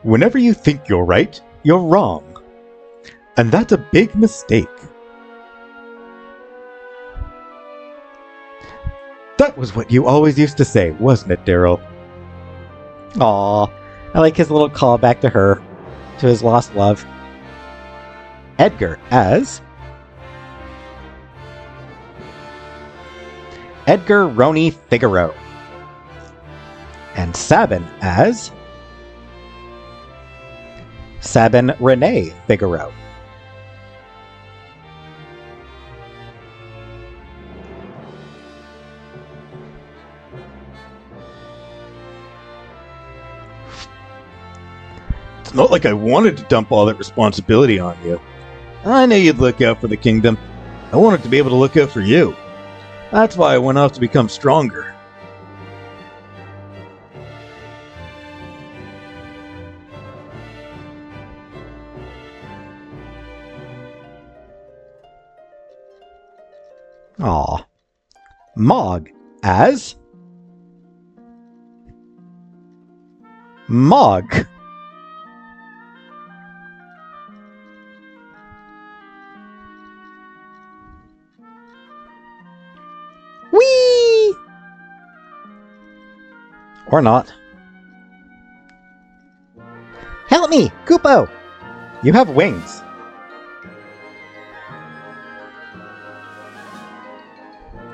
Whenever you think you're right, you're wrong. And that's a big mistake. That was what you always used to say, wasn't it, Daryl? Aww, I like his little callback to her, to his lost love. Edgar as Edgar Roni Figaro. And Sabin as Sabin Renee Figaro. It's not like I wanted to dump all that responsibility on you. I knew you'd look out for the kingdom. I wanted to be able to look out for you. That's why I went off to become stronger. Aw. Mog as Mog. Whee! Or not. Help me, Kupo! You have wings.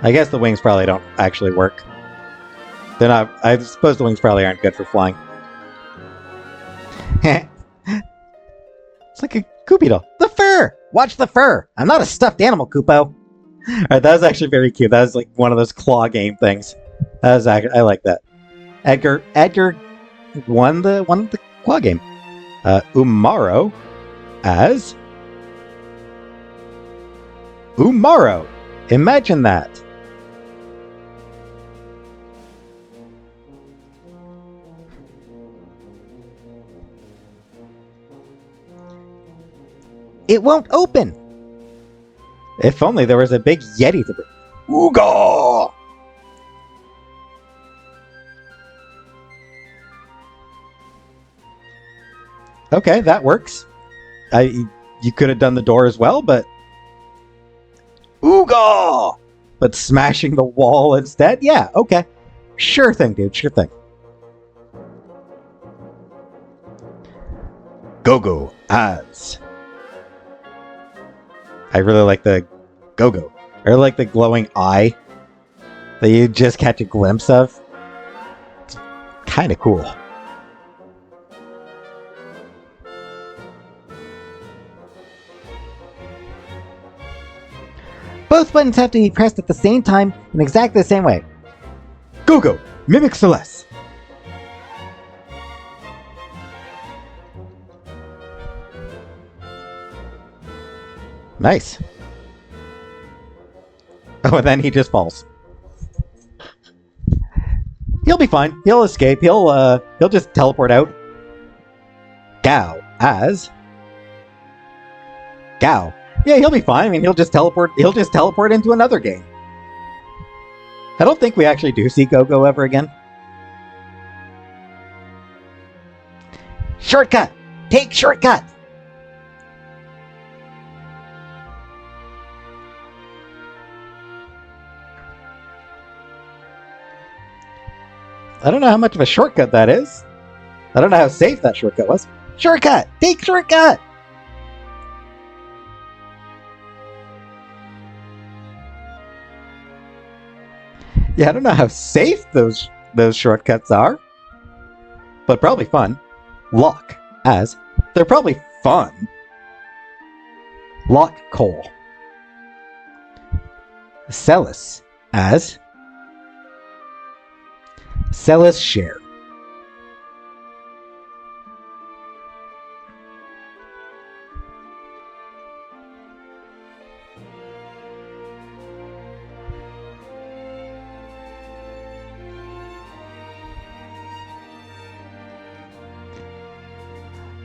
I guess the wings probably don't actually work. They're not. I suppose the wings probably aren't good for flying. It's like a Cupido. The fur! Watch the fur! I'm not a stuffed animal, Kupo. Alright, that was actually very cute. That was like one of those claw game things. That was actually, I like that. Edgar won the claw game. Umaro as Umaro. Imagine that. It won't open. If only there was a big Yeti to bring. Ooga! Okay, that works. You could have done the door as well, but Ooga! But smashing the wall instead? Yeah, okay. Sure thing, dude. Sure thing. Go-Go as I really like the Go-Go. I really like the glowing eye that you just catch a glimpse of. It's kind of cool. Both buttons have to be pressed at the same time in exactly the same way. Go-Go! Mimic Celeste! Nice. Oh, and then he just falls. He'll be fine. He'll escape. He'll just teleport out. Gao as Gao. Yeah, he'll be fine. I mean, he'll just teleport into another game. I don't think we actually do see Go-Go ever again. Shortcut! Take shortcut! I don't know how much of a shortcut that is. I don't know how safe that shortcut was. Shortcut! Take shortcut! Yeah, I don't know how safe those shortcuts are. But probably fun. Lock as they're probably fun. Lock coal. Celis as Celis share.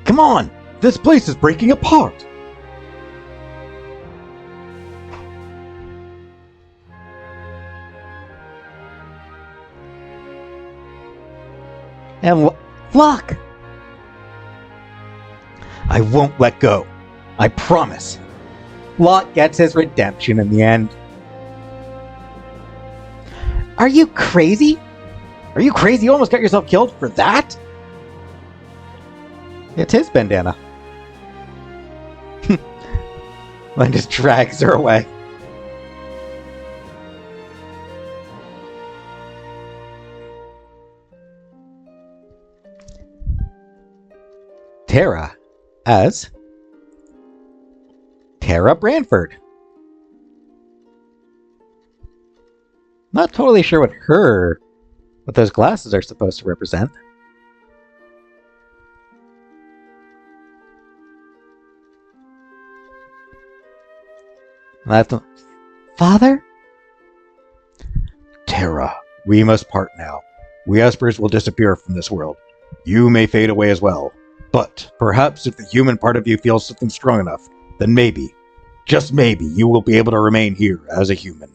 Come on! This place is breaking apart! And lock! I won't let go. I promise. Locke gets his redemption in the end. Are you crazy? Are you crazy? You almost got yourself killed for that? It's his bandana. Len just drags her away. Tara as Tara Branford. Not totally sure what those glasses are supposed to represent. That's Father? Tara, we must part now. We Espers will disappear from this world. You may fade away as well. But perhaps if the human part of you feels something strong enough, then maybe, just maybe, you will be able to remain here as a human.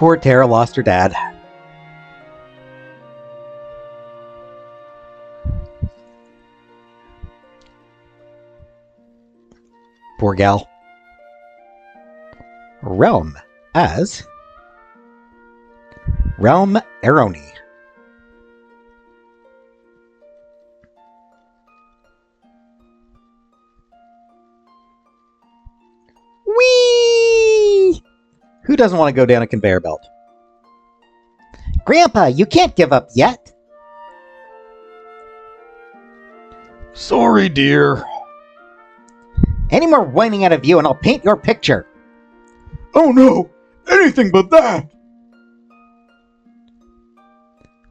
Poor Tara lost her dad. Poor gal. Realm as Realm Aroni. Whee! Who doesn't want to go down a conveyor belt? Grandpa, you can't give up yet. Sorry, dear. Any more whining out of you and I'll paint your picture. Oh no! Anything but that!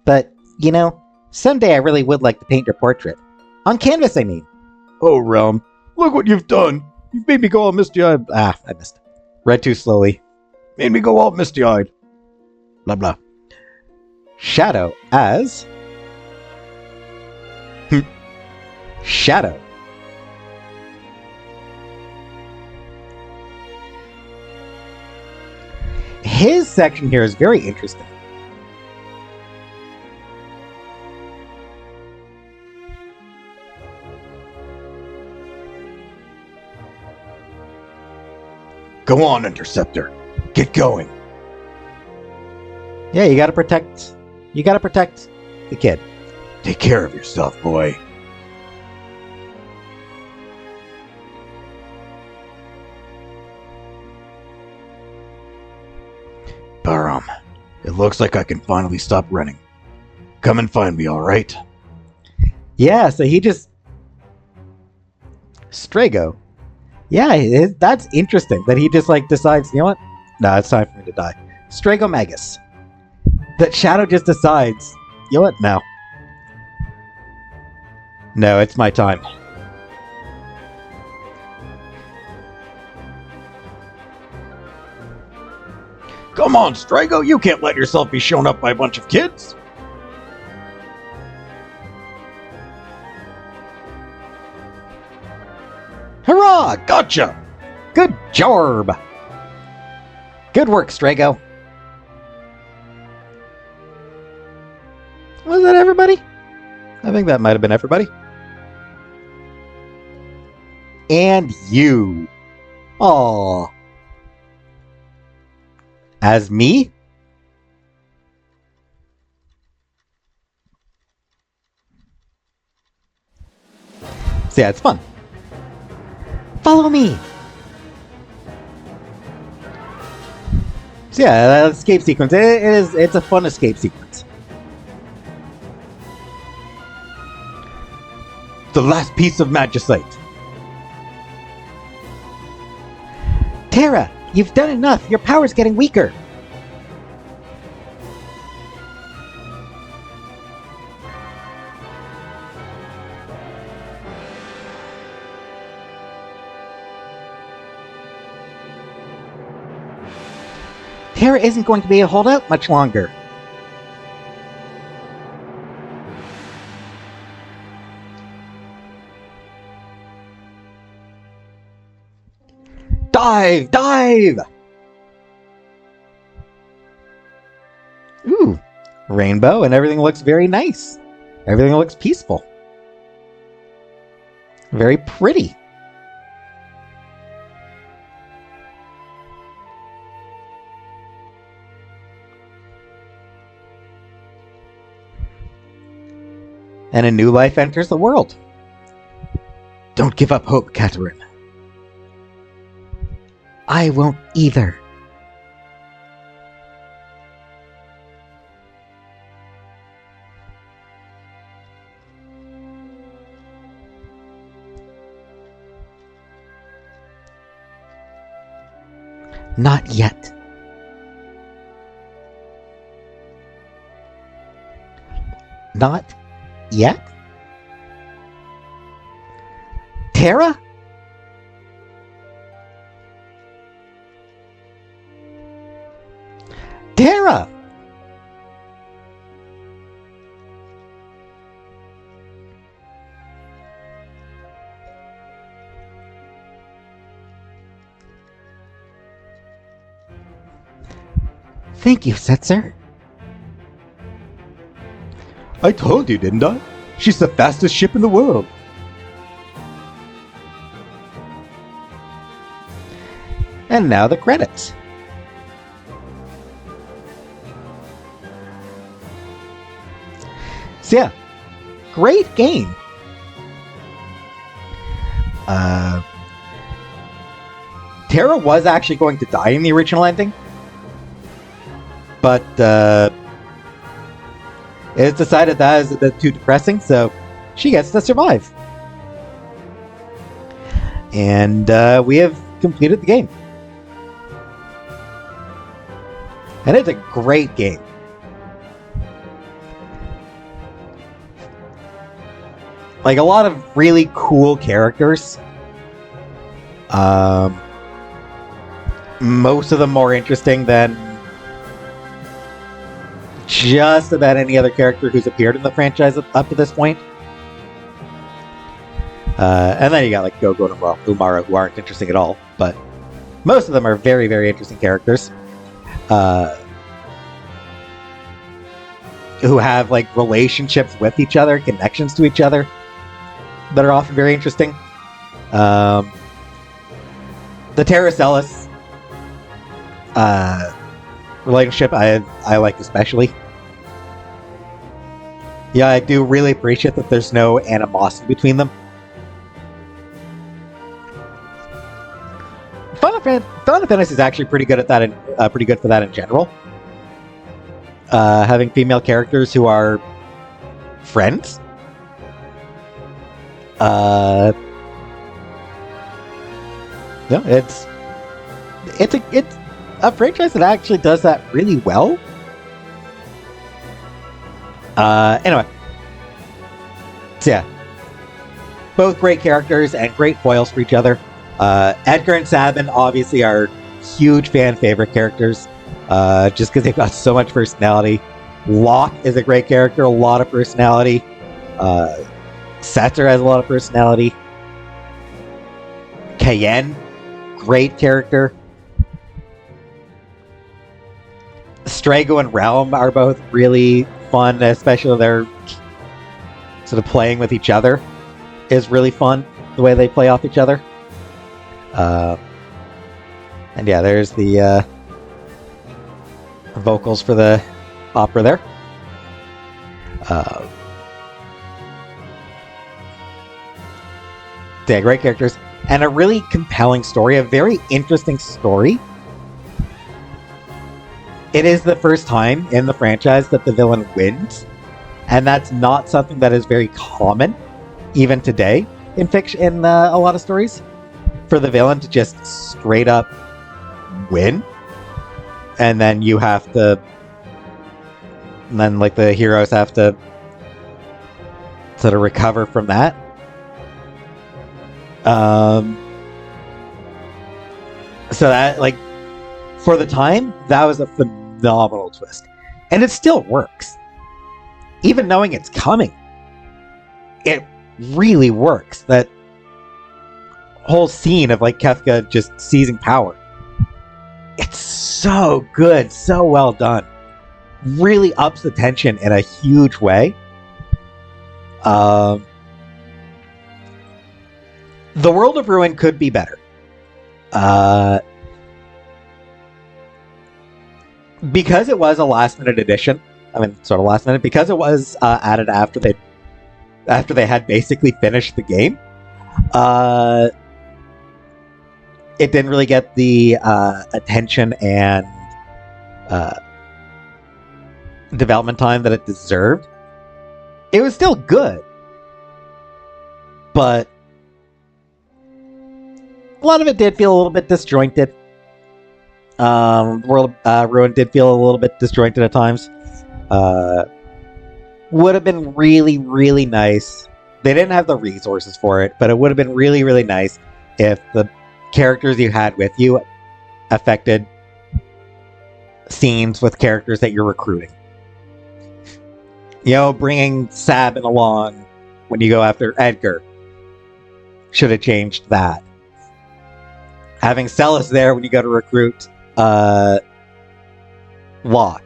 But, you know, someday I really would like to paint your portrait. On canvas, I mean. Oh, Realm, look what you've done. You've made me go all misty-eyed. I missed it. Read too slowly. Made me go all misty-eyed. Blah, blah. Shadow as... Shadow. His section here is very interesting. Go on, Interceptor. Get going. Yeah, you gotta protect the kid. Take care of yourself, boy. Baram, it looks like I can finally stop running. Come and find me, alright? Yeah, so he just... Strago. Yeah, that's interesting, that he just, like, decides, you know what? No, it's time for me to die. Strago Magus. That Shadow just decides, you know what? No. No, it's my time. Come on, Strago, you can't let yourself be shown up by a bunch of kids. Hurrah! Gotcha! Good job! Good work, Strago. Was that everybody? I think that might have been everybody. And you. Aww. As me? So yeah, it's fun. Follow me. So yeah, that escape sequence. It's a fun escape sequence. The last piece of magicite. Tara, you've done enough. Your power's getting weaker. Tara isn't going to be able to hold out much longer. Dive! Dive! Ooh, rainbow, and everything looks very nice. Everything looks peaceful. Very pretty. And a new life enters the world. Don't give up hope, Catherine. I won't either. Not yet. Not yet? Tara? Tara! Thank you, Setzer. I told you, didn't I? She's the fastest ship in the world. And now the credits. So yeah, great game. Terra was actually going to die in the original ending, but it's decided that is a bit too depressing, so she gets to survive. And we have completed the game. And it's a great game. Like, a lot of really cool characters. Most of them more interesting than just about any other character who's appeared in the franchise up to this point. And then you got like Gogo and Umara, who aren't interesting at all, but most of them are very, very interesting characters. Who have like relationships with each other, connections to each other that are often very interesting. The Terracellus relationship I like especially. Yeah, I do really appreciate that there's no animosity between them. Final Fantasy is actually pretty good at that, and pretty good for that in general. Having female characters who are friends. No, it's a franchise that actually does that really well. Anyway, so yeah, both great characters and great foils for each other. Edgar and Sabin obviously are huge fan favorite characters, just because they've got so much personality. Locke is a great character, a lot of personality. Setzer has a lot of personality. Cayenne, great character. Strago and Realm are both really fun, especially their sort of playing with each other is really fun, the way they play off each other. And yeah, there's the vocals for the opera there. Yeah, great characters. And a really compelling story, a very interesting story. It is the first time in the franchise that the villain wins. And that's not something that is very common, even today, in fiction, in a lot of stories. For the villain to just straight up win. And then you have to... And then, like, the heroes have to sort of recover from that. So that, like, for the time, that was a phenomenal twist. And it still works. Even knowing it's coming, it really works. That whole scene of, like, Kefka just seizing power. It's so good, so well done. Really ups the tension in a huge way. The World of Ruin could be better. Because it was a last-minute addition. I mean, sort of last-minute. Because it was added after they had basically finished the game. It didn't really get the attention and development time that it deserved. It was still good. But a lot of it did feel a little bit disjointed. World Ruin did feel a little bit disjointed at times. Would have been really, really nice. They didn't have the resources for it, but it would have been really, really nice if the characters you had with you affected scenes with characters that you're recruiting. You know, bringing Sabin along when you go after Edgar should have changed that. Having Celis there when you go to recruit log.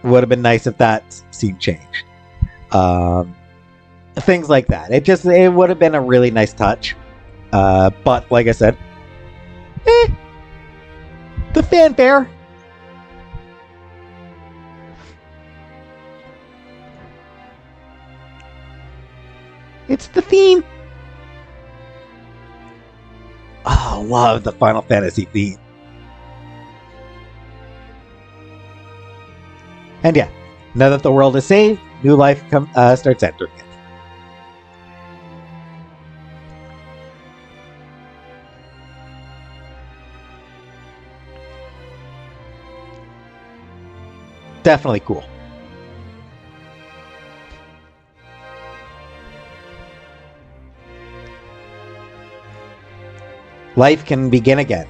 Would have been nice if that scene changed. Things like that. It would have been a really nice touch. But like I said, the fanfare. It's the theme. Oh, love the Final Fantasy theme. And yeah, now that the world is saved, new life starts entering it. Definitely cool. Life can begin again.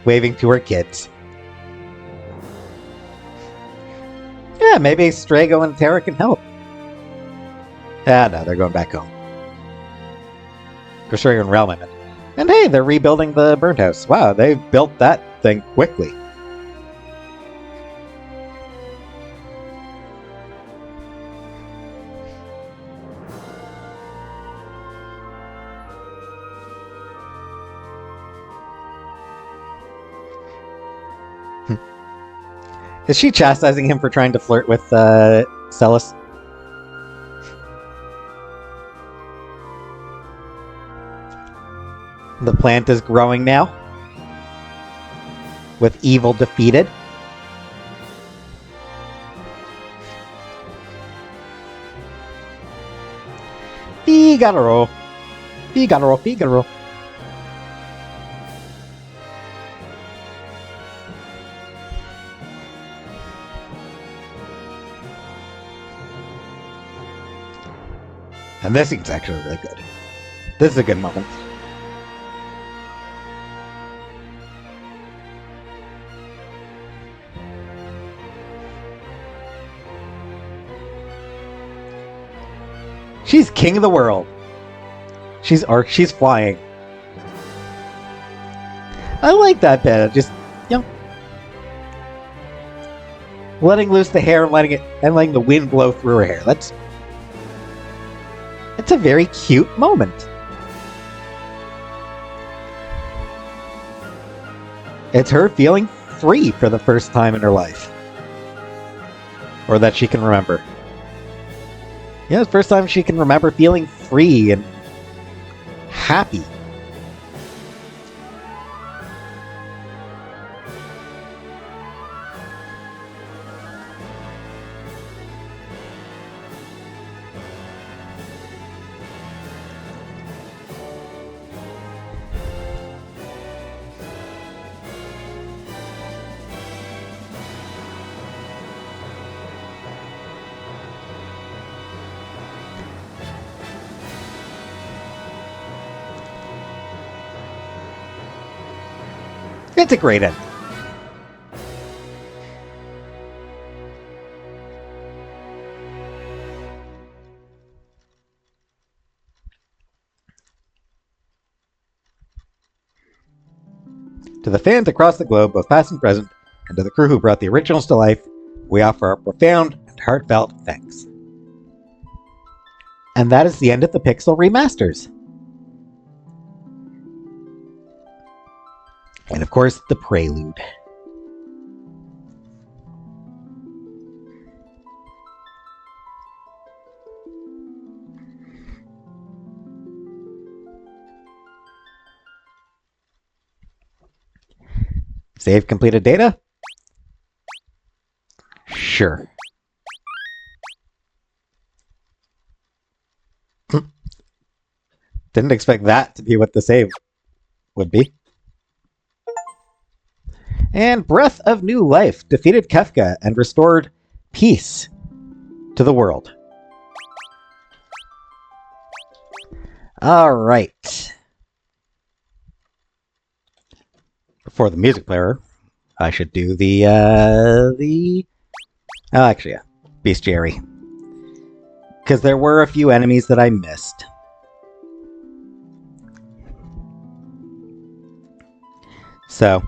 Waving to her kids. Yeah, maybe Strago and Terra can help. Ah, no, they're going back home. Strago and Realm, I meant. And hey, they're rebuilding the burnt house. Wow, they built that thing quickly. Is she chastising him for trying to flirt with Celis? The plant is growing now. With evil defeated. Figaro. Figaro, Figaro. And this scene's actually really good. This is a good moment. She's king of the world. She's flying. I like that bit. Just, you know, letting loose the hair and letting the wind blow through her hair. That's a very cute moment. It's her feeling free for the first time in her life. Or that she can remember. Yeah, it's the first time she can remember feeling free and happy. It's a great ending. To the fans across the globe, both past and present, and to the crew who brought the originals to life, we offer our profound and heartfelt thanks. And that is the end of the Pixel remasters. And of course, the prelude. Save completed data? Sure. Didn't expect that to be what the save would be. And Breath of New Life defeated Kefka and restored peace to the world. All right. Before the music player, I should do the oh, actually, yeah, bestiary. because there were a few enemies that I missed. So,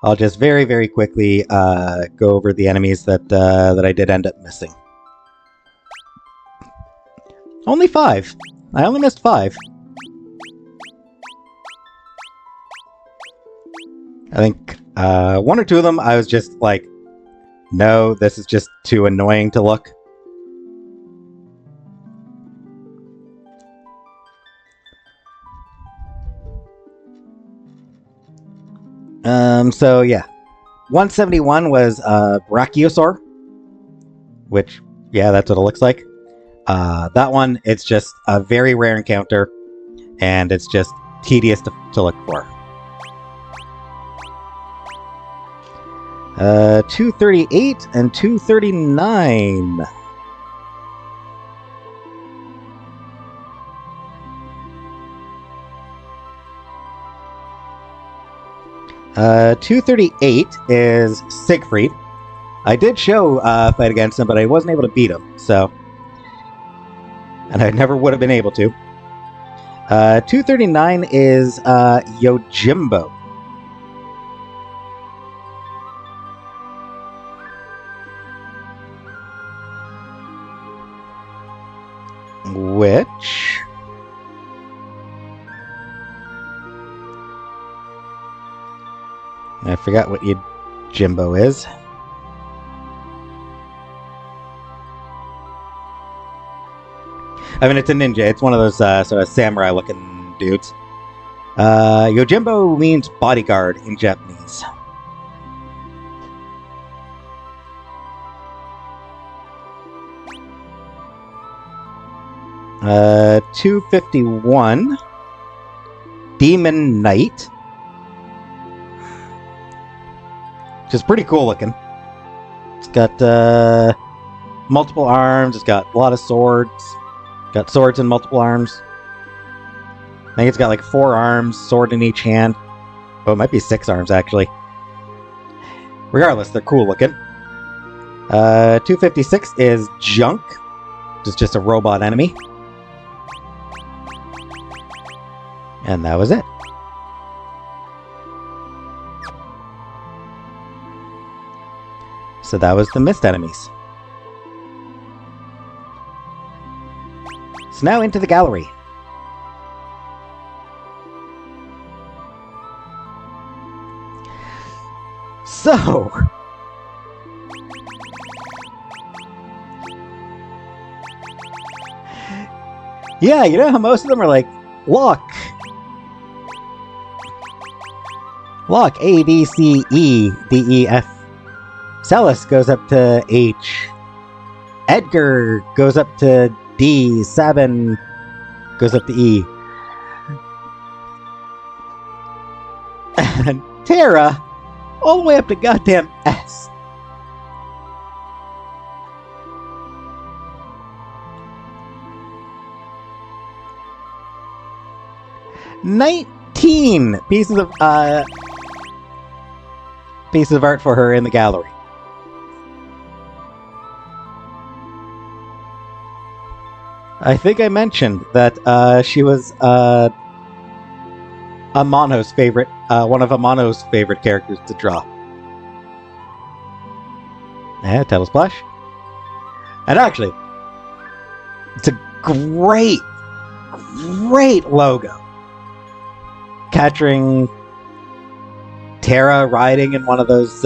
I'll just very, very quickly go over the enemies that I did end up missing. Only 5. I only missed 5. I think 1 or 2 of them I was just like, no, this is just too annoying to look. So yeah. 171 was Brachiosaur, which, yeah, that's what it looks like. That one, it's just a very rare encounter, and it's just tedious to look for. 238 and 239. Uh, 238 is Siegfried. I did show fight against him, but I wasn't able to beat him, so... And I never would have been able to. 239 is Yojimbo. Which... I forgot what Yojimbo is. I mean, it's a ninja. It's one of those sort of samurai-looking dudes. Yojimbo means bodyguard in Japanese. Uh, 251. Demon Knight. Which is pretty cool looking. It's got multiple arms. It's got a lot of swords. Got swords and multiple arms. I think it's got like 4 arms, sword in each hand. Oh, it might be 6 arms, actually. Regardless, they're cool looking. 256 is Junk, which is just a robot enemy. And that was it. So that was the missed enemies. So now into the gallery. So... yeah, you know how most of them are like, look! Look, A, B, C, E, D, E, F. Celis goes up to H. Edgar goes up to D. Sabin goes up to E. And Terra all the way up to goddamn S. $19 pieces of art for her in the gallery. I think I mentioned that she was Amano's favorite, one of Amano's favorite characters to draw. Yeah, Title Splash. And actually, it's a great logo. Capturing Terra riding in one of those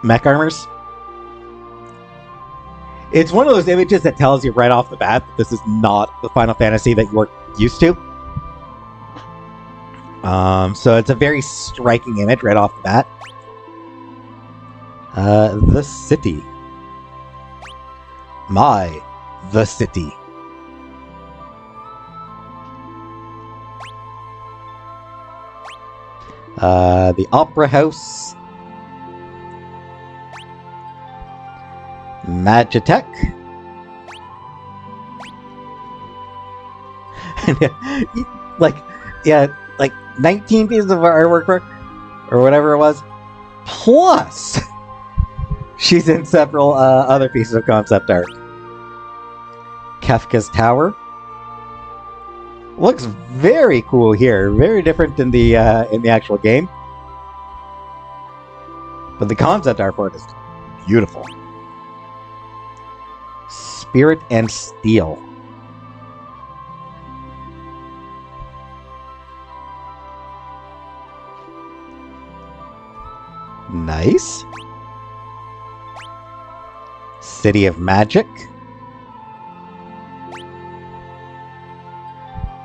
mech armors. It's one of those images that tells you right off the bat that this is not the Final Fantasy that you're used to. So it's a very striking image right off the bat. The city. The city. The Opera House. Magitech. like 19 pieces of artwork or whatever it was. Plus, she's in several other pieces of concept art. Kefka's tower. Looks very cool here. Very different in the actual game. But the concept art for it is beautiful. Spirit and Steel. Nice. City of Magic.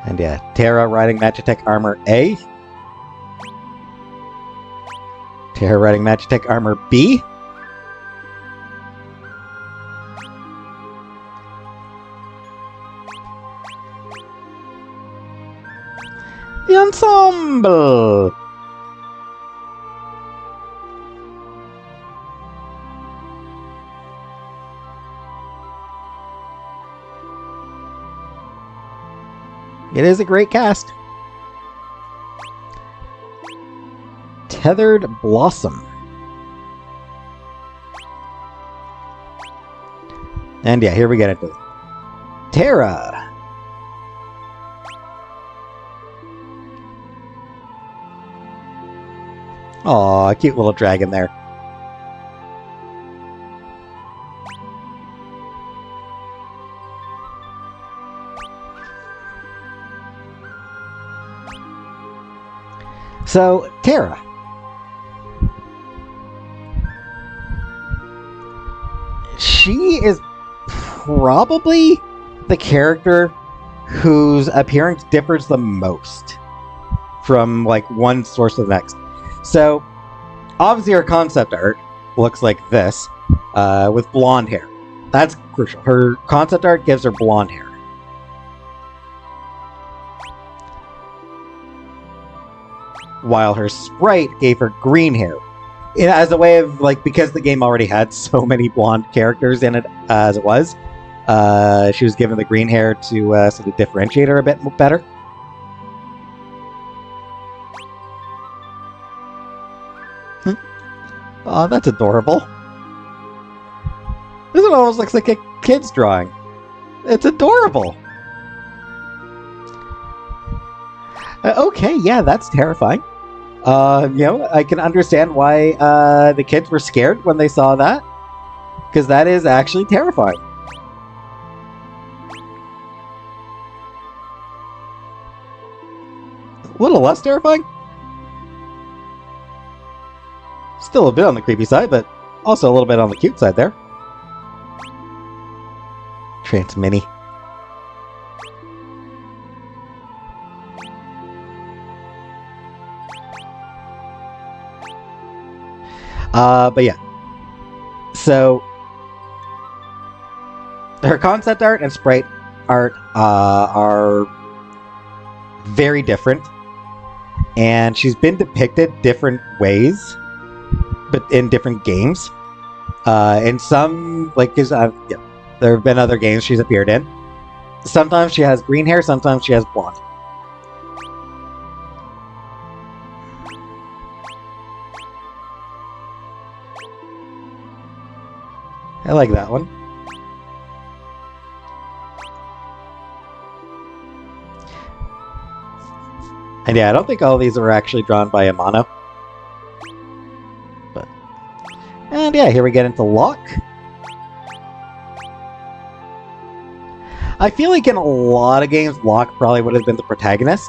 And yeah, Terra riding Magitech Armor A. Terra riding Magitech Armor B. The Ensemble. It is a great cast. Tethered Blossom. And yeah, here we get into it. Terra. Aw, cute little dragon there. So, Terra. She is probably the character whose appearance differs the most from, like, one source to the next. So, obviously her concept art looks like this, with blonde hair. That's crucial. Her concept art gives her blonde hair. While her sprite gave her green hair. As a way of, like, because the game already had so many blonde characters in it as it was, she was given the green hair to sort of differentiate her a bit better. Oh, that's adorable. This one almost looks like a kid's drawing. It's adorable. Okay, yeah, that's terrifying. I can understand why the kids were scared when they saw that. Because that is actually terrifying. A little less terrifying. Still a bit on the creepy side, but also a little bit on the cute side there. Trance Mini. But yeah. So, her concept art and sprite art are very different. And she's been depicted different ways, but in different games. In some, like, because there have been other games she's appeared in. Sometimes she has green hair, sometimes she has blonde. I like that one. And yeah, I don't think all of these are actually drawn by Amano. And yeah, here we get into Locke. I feel like in a lot of games, Locke probably would have been the protagonist.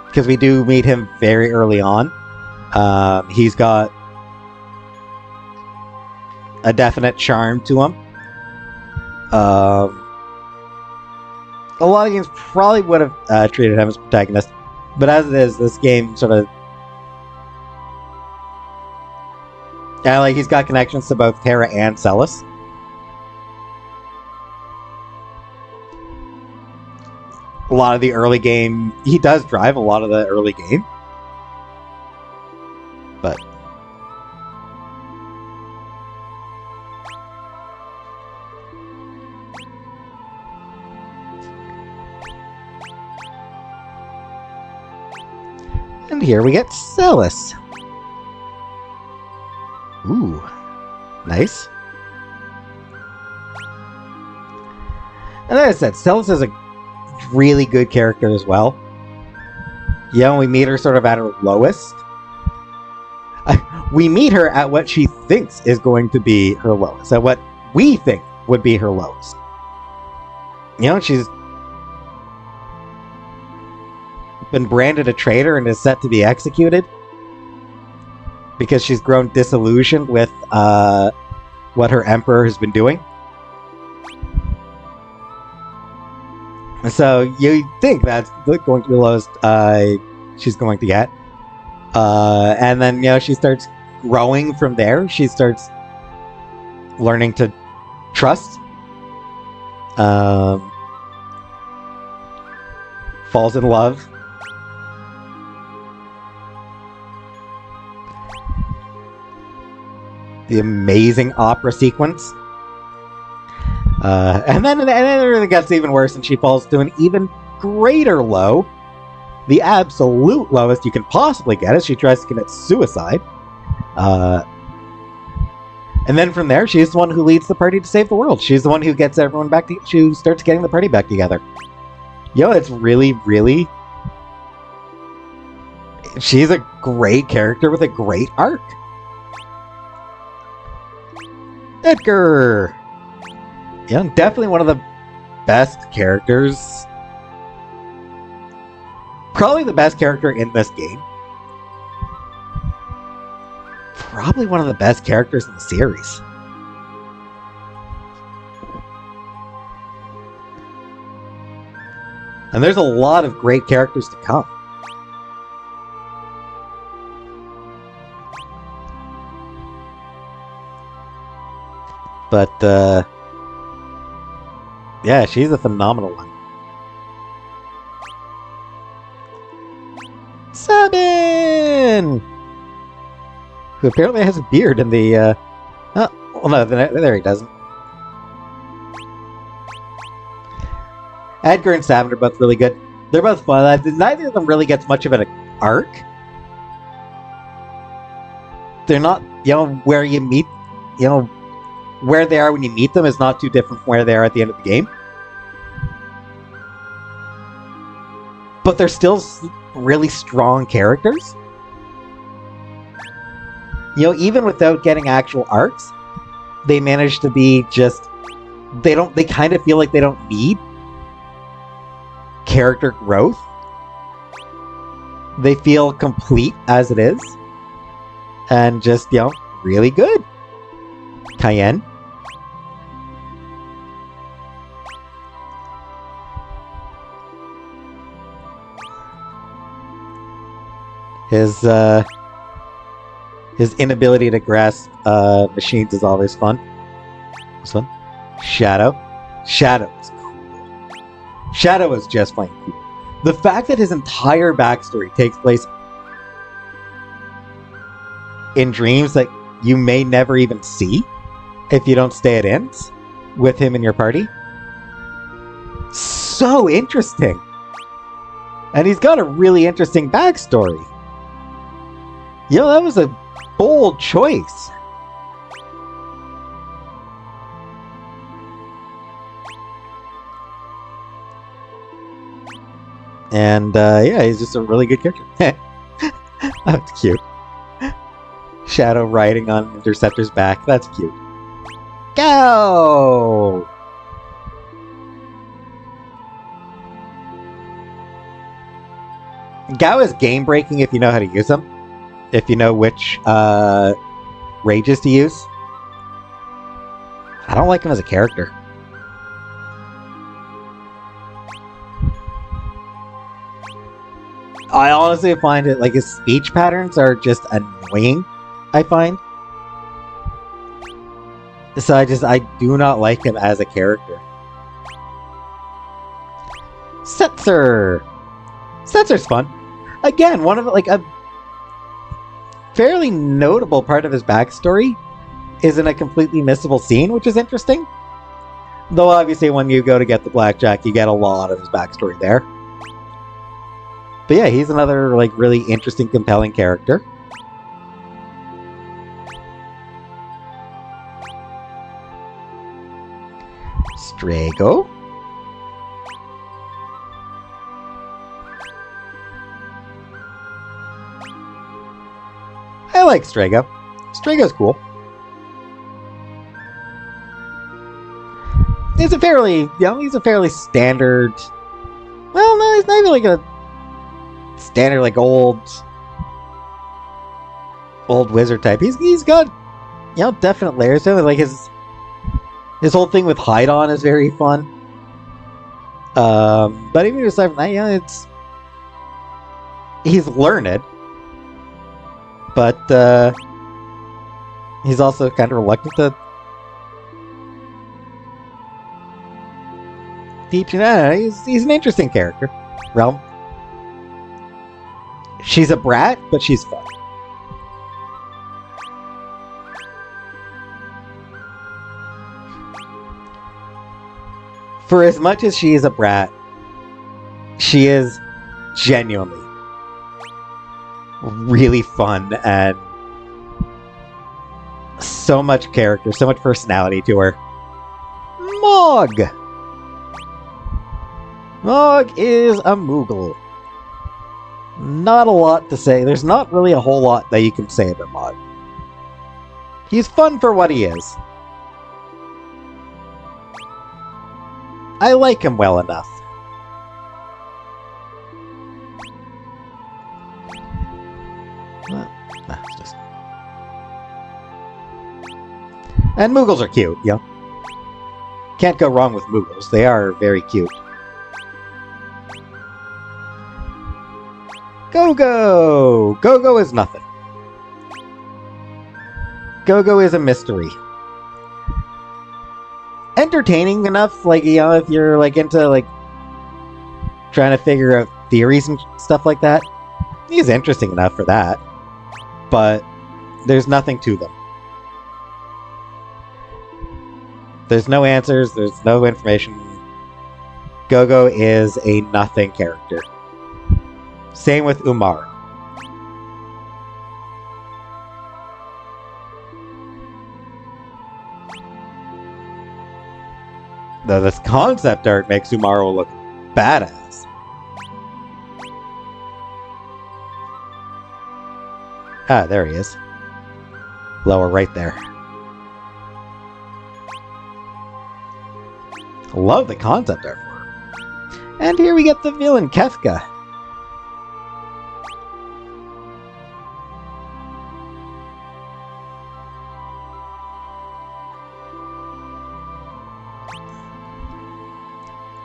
Because we do meet him very early on. He's got a definite charm to him. A lot of games probably would have treated him as protagonist. But as it is, this game sort of... Yeah, like, he's got connections to both Terra and Celis. A lot of the early game... He does drive a lot of the early game. But... And here we get Celis. Ooh, nice. And like I said, Celis is a really good character as well. Yeah, we meet her sort of at her lowest. We meet her at what she thinks is going to be her lowest, at what we think would be her lowest. You know, she's been branded a traitor and is set to be executed because she's grown disillusioned with what her emperor has been doing. So you think that's going to be the lowest she's going to get. And then, you know, she starts growing from there. She starts learning to trust. Falls in love. The amazing opera sequence. And then it gets even worse, and she falls to an even greater low. The absolute lowest you can possibly get as she tries to commit suicide. And then from there, she's the one who leads the party to save the world. She's the one who gets everyone back to... She starts getting the party back together. Yo, it's really, really... She's a great character with a great arc. Edgar! Yeah, definitely one of the best characters. Probably the best character in this game. Probably one of the best characters in the series. And there's a lot of great characters to come. But, yeah, she's a phenomenal one. Sabin! Who apparently has a beard in the, oh, well, no, there he doesn't. Edgar and Sabin are both really good. They're both fun. Neither of them really gets much of an arc. They're not, you know, where you meet, you know, where they are when you meet them is not too different from where they are at the end of the game. But they're still really strong characters. You know, even without getting actual arcs, they manage to be just... They kind of feel like they don't need character growth. They feel complete as it is. And just, you know, really good. Cayenne. His inability to grasp machines is always fun. This one. Shadow. Shadow is cool. Shadow is just plain cool. The fact that his entire backstory takes place in dreams that you may never even see if you don't stay at inns with him in your party. So interesting. And he's got a really interesting backstory. Yo, that was a bold choice. And, yeah, he's just a really good character. That's cute. Shadow riding on Interceptor's back. That's cute. Go! Gao is game-breaking if you know how to use him. If you know which rages to use. I don't like him as a character. I honestly find it, like, his speech patterns are just annoying, I find. So I do not like him as a character. Setzer! Setzer's fun. Again, one of, like, a fairly notable part of his backstory is in a completely missable scene, which is interesting. Though obviously when you go to get the blackjack, you get a lot of his backstory there. But yeah, he's another, like, really interesting, compelling character. Strago. like Strago. Strago's cool. He's a fairly standard. Well, no, he's not even like a standard like old wizard type. He's got definite layers to him. Like his whole thing with Hydon is very fun. But even aside from that, he's learned, but he's also kind of reluctant to teach you that. He's an interesting character. Realm. She's a brat, but she's fun. For as much as she is a brat, she is genuinely really fun and so much character, so much personality to her. Mog! Mog is a Moogle. Not a lot to say. There's not really a whole lot that you can say about Mog. He's fun for what he is. I like him well enough. And Moogles are cute, Can't go wrong with Moogles. They are very cute. Go-Go! Go-Go is nothing. Go-Go is a mystery. Entertaining enough, if you're, into, trying to figure out theories and stuff like that. He's interesting enough for that. But there's nothing to them. There's no answers, there's no information. Go-Go is a nothing character. Same with Umar. Though this concept art makes Umaro look badass. Ah, there he is. Lower right there. Love the concept art for her. And here we get the villain, Kefka.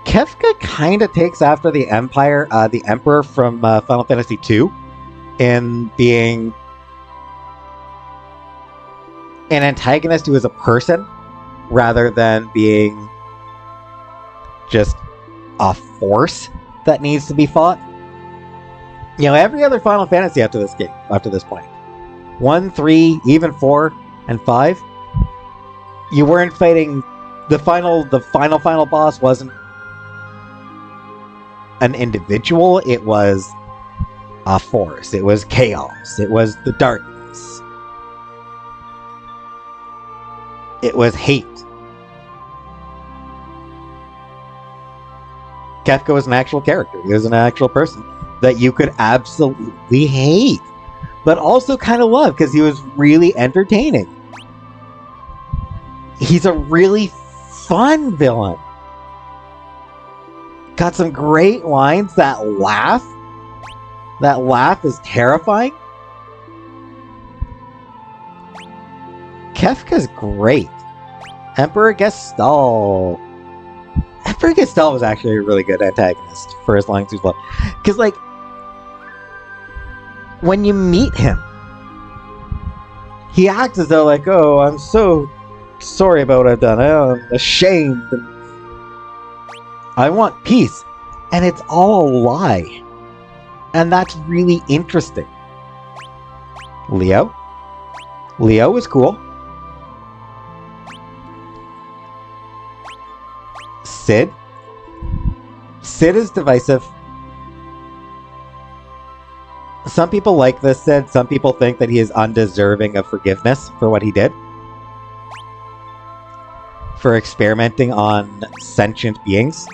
Kefka kind of takes after the Emperor from Final Fantasy II in being an antagonist who is a person rather than being just a force that needs to be fought. Every other Final Fantasy after this point, 1, 3, even 4, and 5, you weren't fighting the final boss wasn't an individual, it was a force. It was chaos. It was the darkness. It was hate. Kefka was an actual character. He was an actual person that you could absolutely hate, but also kind of love because he was really entertaining. He's a really fun villain. Got some great lines. That laugh is terrifying. Kefka's great. Emperor Gestal was actually a really good antagonist for as long as he's loved. Because, when you meet him, he acts as though, oh, I'm so sorry about what I've done. I'm ashamed. And I want peace. And it's all a lie. And that's really interesting. Leo is cool. Sid is divisive. Some people like this Sid. Some people think that he is undeserving of forgiveness for what he did. For experimenting on sentient beings.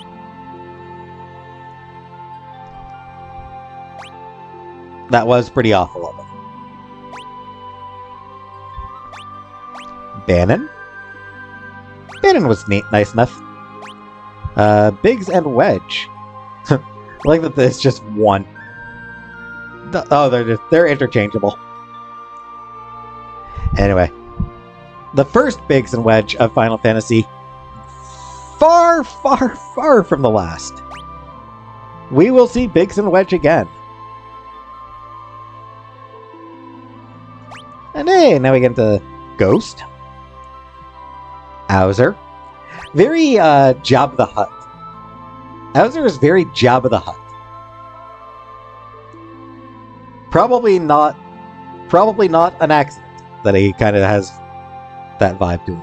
That was pretty awful of him. Bannon? Bannon was neat, nice enough. Biggs and Wedge. I like that there's just one. Oh, they're interchangeable. Anyway. The first Biggs and Wedge of Final Fantasy. Far, far, far from the last. We will see Biggs and Wedge again. And hey, now we get into Ghost. Owzer. Very Jabba the Hutt. Owzer is very Jabba the Hutt. Probably not an accident that he kind of has that vibe to him.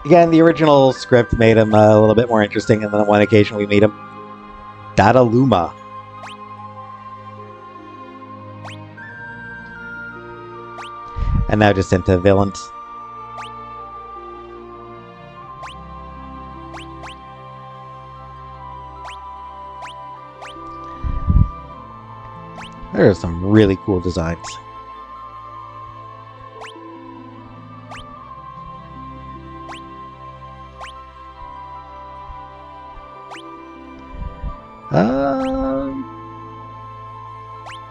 Again, the original script made him a little bit more interesting, and then on one occasion we meet him. Dataluma. And now just into villains. There are some really cool designs.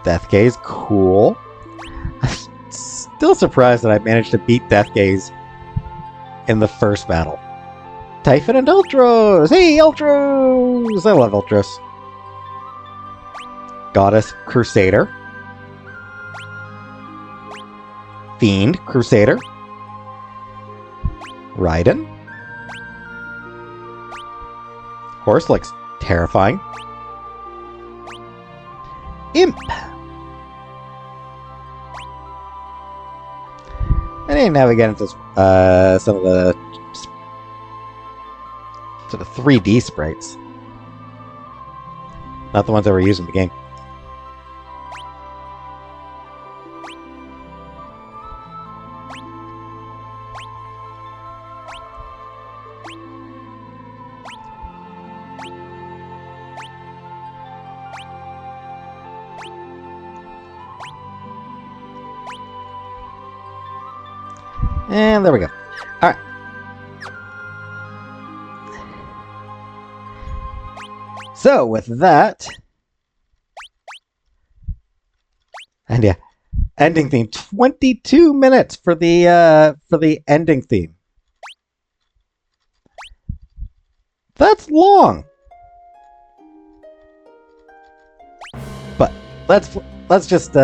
Death Gaze, cool. I'm still surprised that I managed to beat Death Gaze in the first battle. Typhon and Ultros! Hey, Ultros! I love Ultros. Goddess Crusader. Fiend Crusader. Raiden. Horse looks terrifying. Imp. And now we get into some of the sort of 3D sprites. Not the ones that were used in the game. And there we go. Alright. So, with that... And yeah, ending theme. 22 minutes for the ending theme. That's long. But, let's just,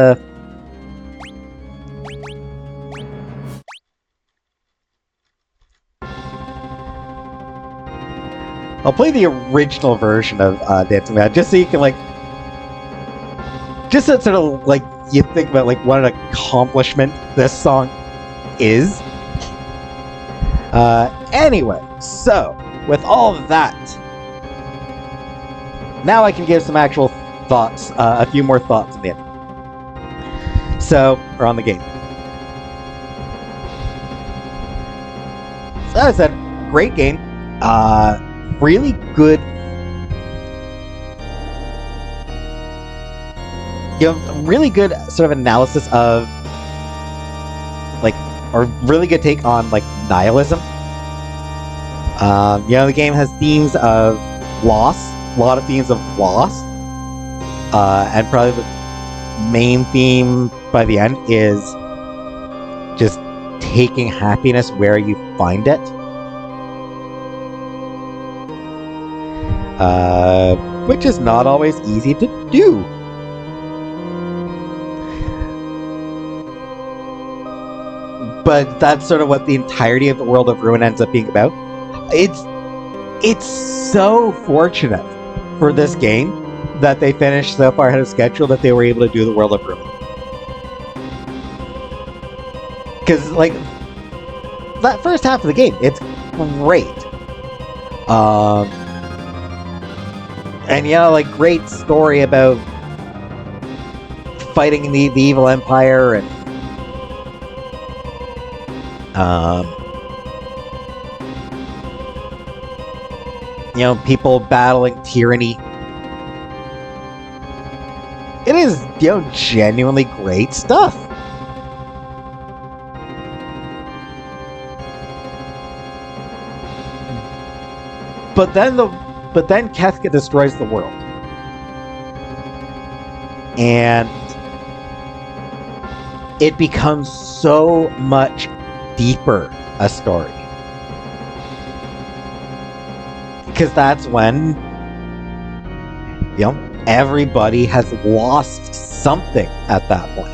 I'll play the original version of Dancing Mad, just so you can, like... Just so sort of, like, you think about, like, what an accomplishment this song is. Anyway, so, with all of that, now I can give some actual thoughts, a few more thoughts in the end. So, or on the game. So, as I said, great game. Really good, really good sort of analysis of, like, or really good take on, like, nihilism. The game has themes of loss, a lot of themes of loss, and probably the main theme by the end is just taking happiness where you find it. Which is not always easy to do. But that's sort of what the entirety of the World of Ruin ends up being about. It's so fortunate for this game that they finished so far ahead of schedule that they were able to do the World of Ruin. Because, like, that first half of the game, it's great. And, like, great story about fighting the evil empire and, people battling tyranny. It It is, genuinely great stuff. But then Kefka destroys the world. And it becomes so much deeper a story. Because that's when, everybody has lost something at that point.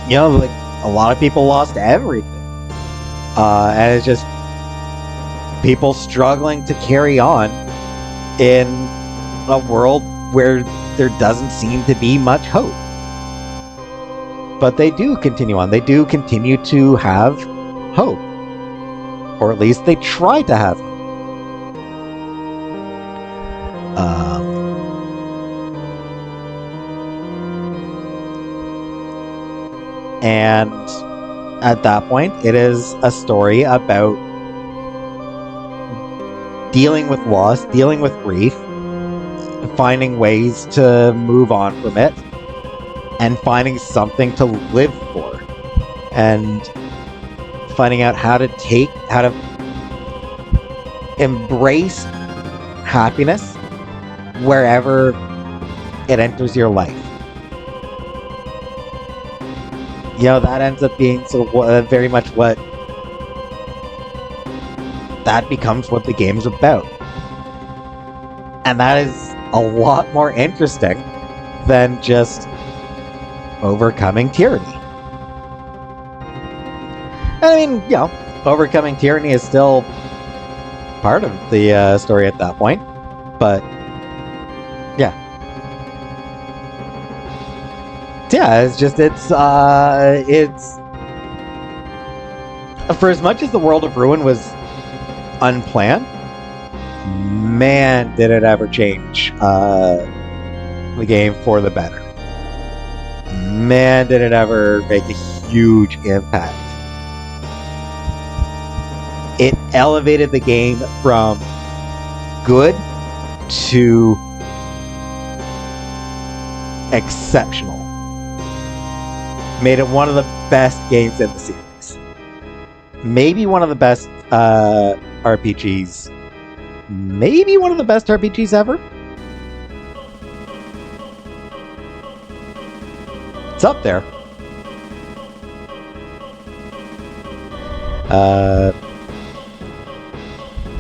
Like, a lot of people lost everything. And it's just people struggling to carry on in a world where there doesn't seem to be much hope. But they do continue on. They do continue to have hope. Or at least they try to have hope. And at that point, it is a story about dealing with loss, dealing with grief, finding ways to move on from it, and finding something to live for, and finding out how to embrace happiness wherever it enters your life. That ends up being very much what that becomes what the game's about. And that is a lot more interesting than just overcoming tyranny. I mean, overcoming tyranny is still part of the story at that point, but it's for as much as the World of Ruin was unplanned, man, did it ever change the game for the better. Man, did it ever make a huge impact. It elevated the game from good to exceptional. Made it one of the best games in the series. Maybe one of the best RPGs. Maybe one of the best RPGs ever. It's up there.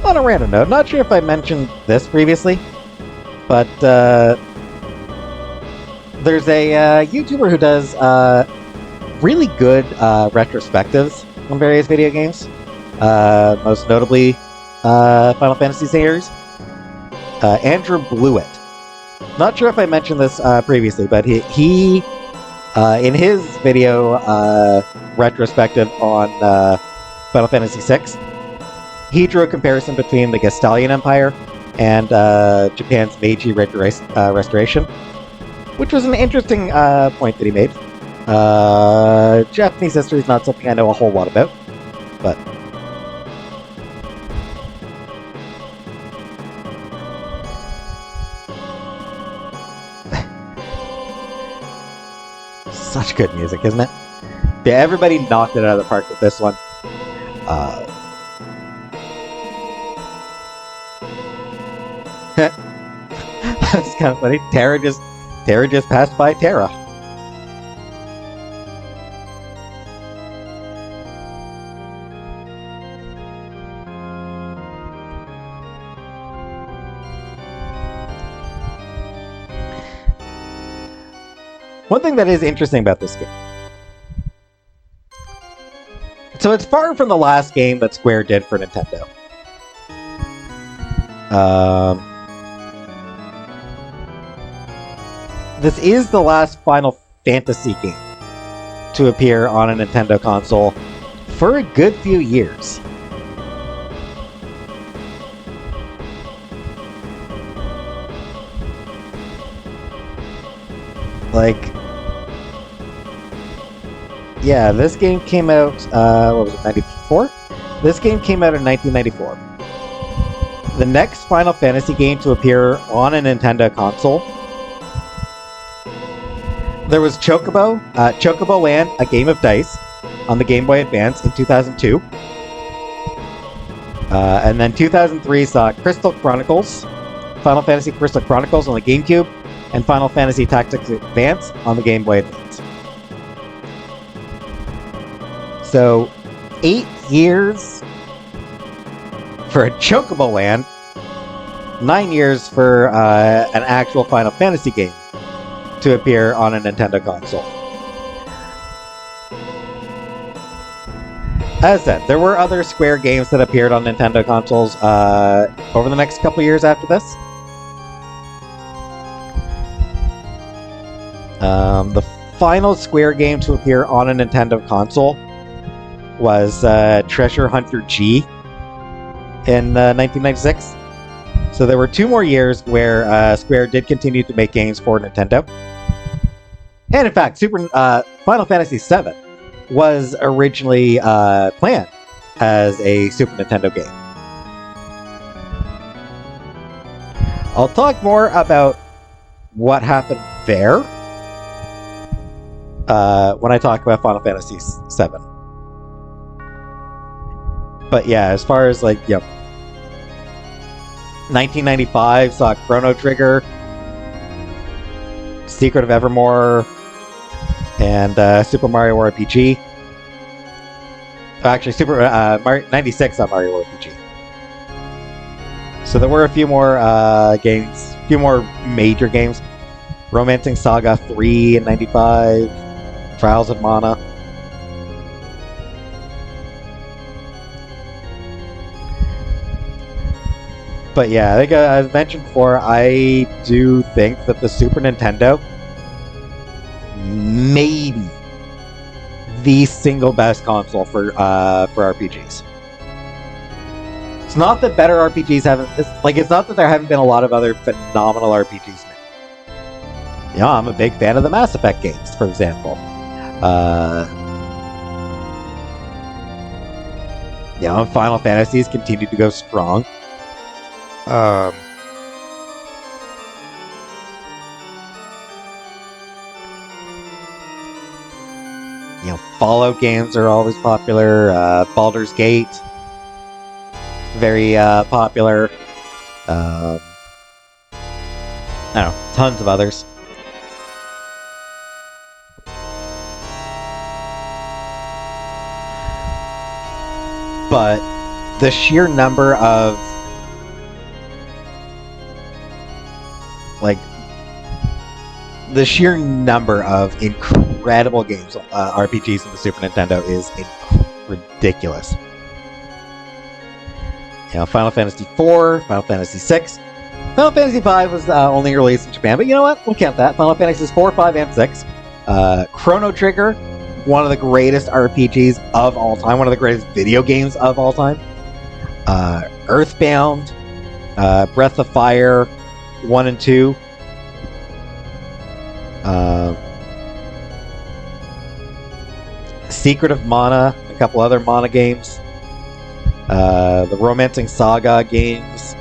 On a random note, not sure if I mentioned this previously, but there's a YouTuber who does really good retrospectives on various video games, most notably Final Fantasy series. Andrew Blewett. Not sure if I mentioned this previously, but he in his video retrospective on Final Fantasy VI, he drew a comparison between the Gestalian Empire and Japan's Meiji Restoration, which was an interesting point that he made. Japanese history is not something I know a whole lot about, but such good music, isn't it? Yeah, everybody knocked it out of the park with this one. That's kind of funny. Terra just passed by Terra. One thing that is interesting about this game. So it's far from the last game that Square did for Nintendo. This is the last Final Fantasy game to appear on a Nintendo console for a good few years. Yeah, this game came out, what was it, 94? This game came out in 1994. The next Final Fantasy game to appear on a Nintendo console. There was Chocobo Land, a game of dice, on the Game Boy Advance in 2002. And then 2003 saw Crystal Chronicles, Final Fantasy Crystal Chronicles on the GameCube, and Final Fantasy Tactics Advance on the Game Boy Advance. So, 8 years for a Chocobo Land, 9 years for an actual Final Fantasy game to appear on a Nintendo console. As said, there were other Square games that appeared on Nintendo consoles over the next couple years after this. The final Square game to appear on a Nintendo console was Treasure Hunter G in 1996. So there were 2 more years where Square did continue to make games for Nintendo. And in fact, Final Fantasy VII was originally planned as a Super Nintendo game. I'll talk more about what happened there when I talk about Final Fantasy VII. But yeah, as far as 1995 saw Chrono Trigger, Secret of Evermore, and Super Mario RPG. Actually, 96 saw Mario RPG. So there were a few more games, a few more major games. Romancing Saga 3 in 95, Trials of Mana. But yeah, I think as mentioned before, I do think that the Super Nintendo maybe the single best console for RPGs. It's not that better RPGs haven't. It's not that there haven't been a lot of other phenomenal RPGs made. I'm a big fan of the Mass Effect games, for example. Final Fantasies continue to go strong. Fallout games are always popular. Baldur's Gate, very popular. I don't know, tons of others. But the sheer number of incredible games, RPGs in the Super Nintendo is ridiculous. Final Fantasy IV, Final Fantasy VI. Final Fantasy V was only released in Japan, but you know what? We'll count that. Final Fantasies 4, 5, and 6. Chrono Trigger, one of the greatest RPGs of all time, one of the greatest video games of all time. Earthbound, Breath of Fire 1 and 2. Secret of Mana, a couple other Mana games. The Romancing Saga games.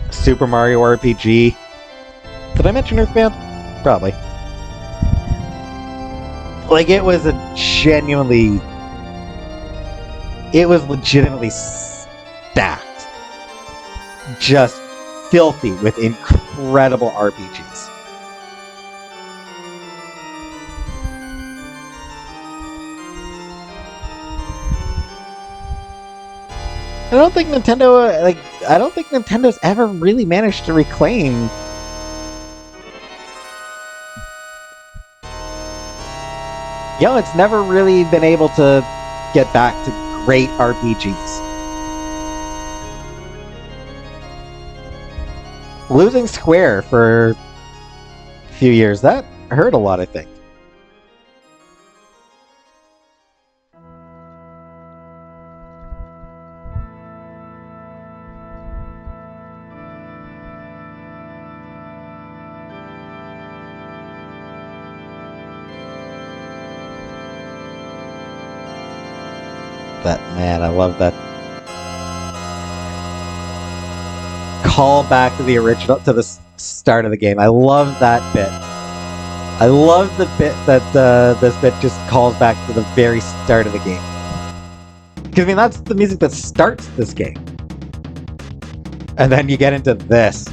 Super Mario RPG. Did I mention Earthbound? Probably. It was legitimately stacked. Just filthy with incredible RPGs. I don't think Nintendo's ever really managed to reclaim it's never really been able to get back to great RPGs. Losing Square for a few years, that hurt a lot, I think. That, man, I love that. Call back to the original, to the start of the game. I love that bit. I love the bit that this bit just calls back to the very start of the game. Because, I mean, that's the music that starts this game. And then you get into this.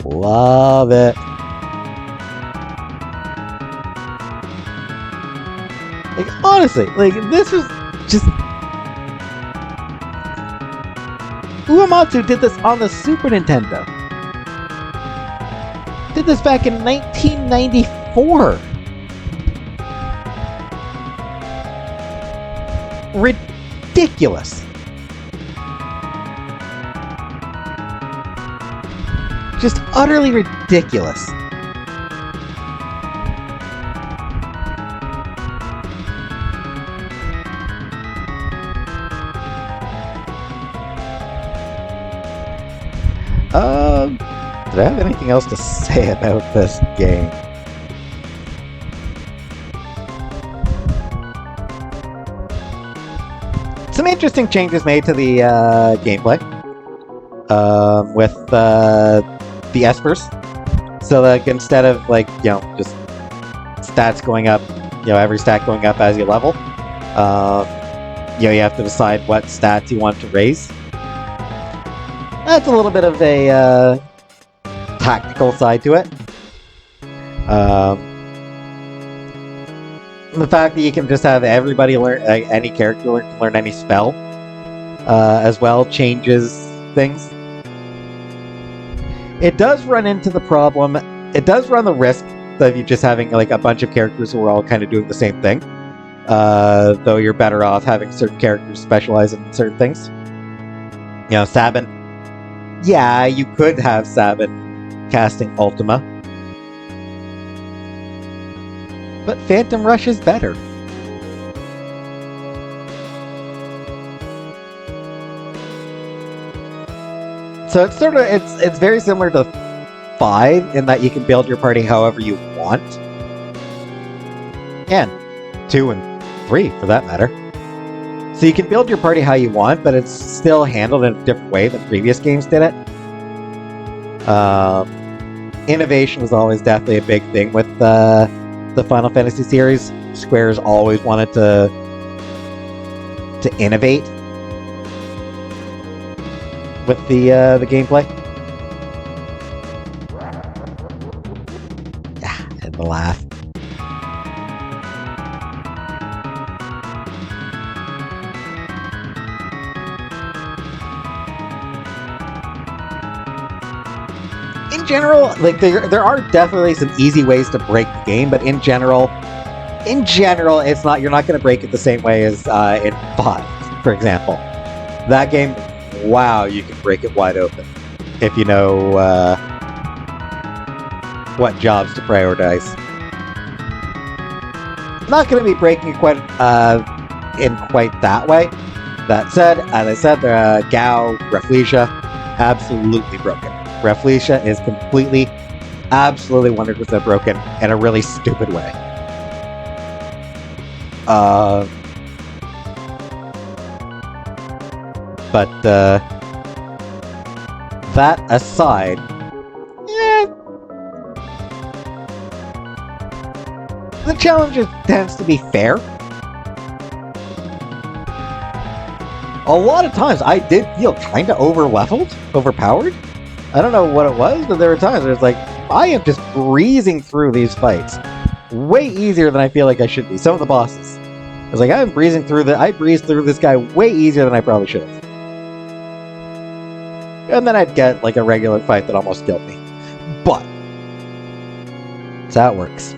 Love it. Like, honestly, like, this is just... Uematsu did this on the Super Nintendo. Did this back in 1994. Ridiculous. Just utterly ridiculous. Did I have anything else to say about this game? Some interesting changes made to the gameplay with the espers. So like instead of like, you know, just stats going up, you know, every stat going up as you level, you know, you have to decide what stats you want to raise. That's a little bit of a tactical side to it. The fact that you can just have everybody learn, any character learn any spell as well changes things. It does run into the problem, it does run the risk of you just having like a bunch of characters who are all kind of doing the same thing. Though you're better off having certain characters specialize in certain things. You know, Sabin. Yeah, you could have Sabin casting Ultima. But Phantom Rush is better. So it's sort of it's very similar to 5 in that you can build your party however you want. And 2 and 3 for that matter. So you can build your party how you want, but it's still handled in a different way than previous games did it. Innovation was always definitely a big thing with the Final Fantasy series. Square's always wanted to innovate with the gameplay. And the laugh. In general, like there are definitely some easy ways to break the game, but in general, it's not. You're not going to break it the same way as in 5, for example. That game, wow, you can break it wide open if you know what jobs to prioritize. Not going to be breaking it quite in quite that way. That said, as I said, Gao, Rafflesia, absolutely broken. Rafflesia is completely, absolutely 100% broken in a really stupid way. But that aside, the challenge tends to be fair. A lot of times I did feel kind of overpowered. I don't know what it was, but there were times where it's like, I am just breezing through these fights. Way easier than I feel like I should be. Some of the bosses. I was like, I breezed through this guy way easier than I probably should have. And then I'd get like a regular fight that almost killed me. But that's how it works.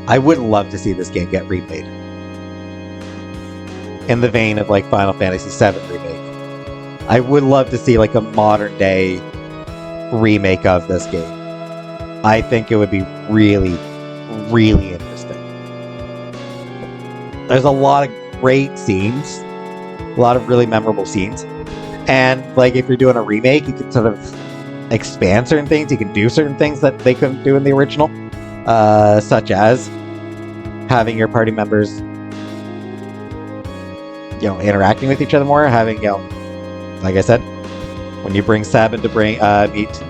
I would love to see this game get remade. In the vein of like Final Fantasy VII Remake. I would love to see like a modern day remake of this game. I think it would be really, really interesting. There's a lot of great scenes, a lot of really memorable scenes. And like if you're doing a remake, you can sort of expand certain things. You can do certain things that they couldn't do in the original, such as having your party members, interacting with each other more. Having, like I said, when you bring Sabin to meet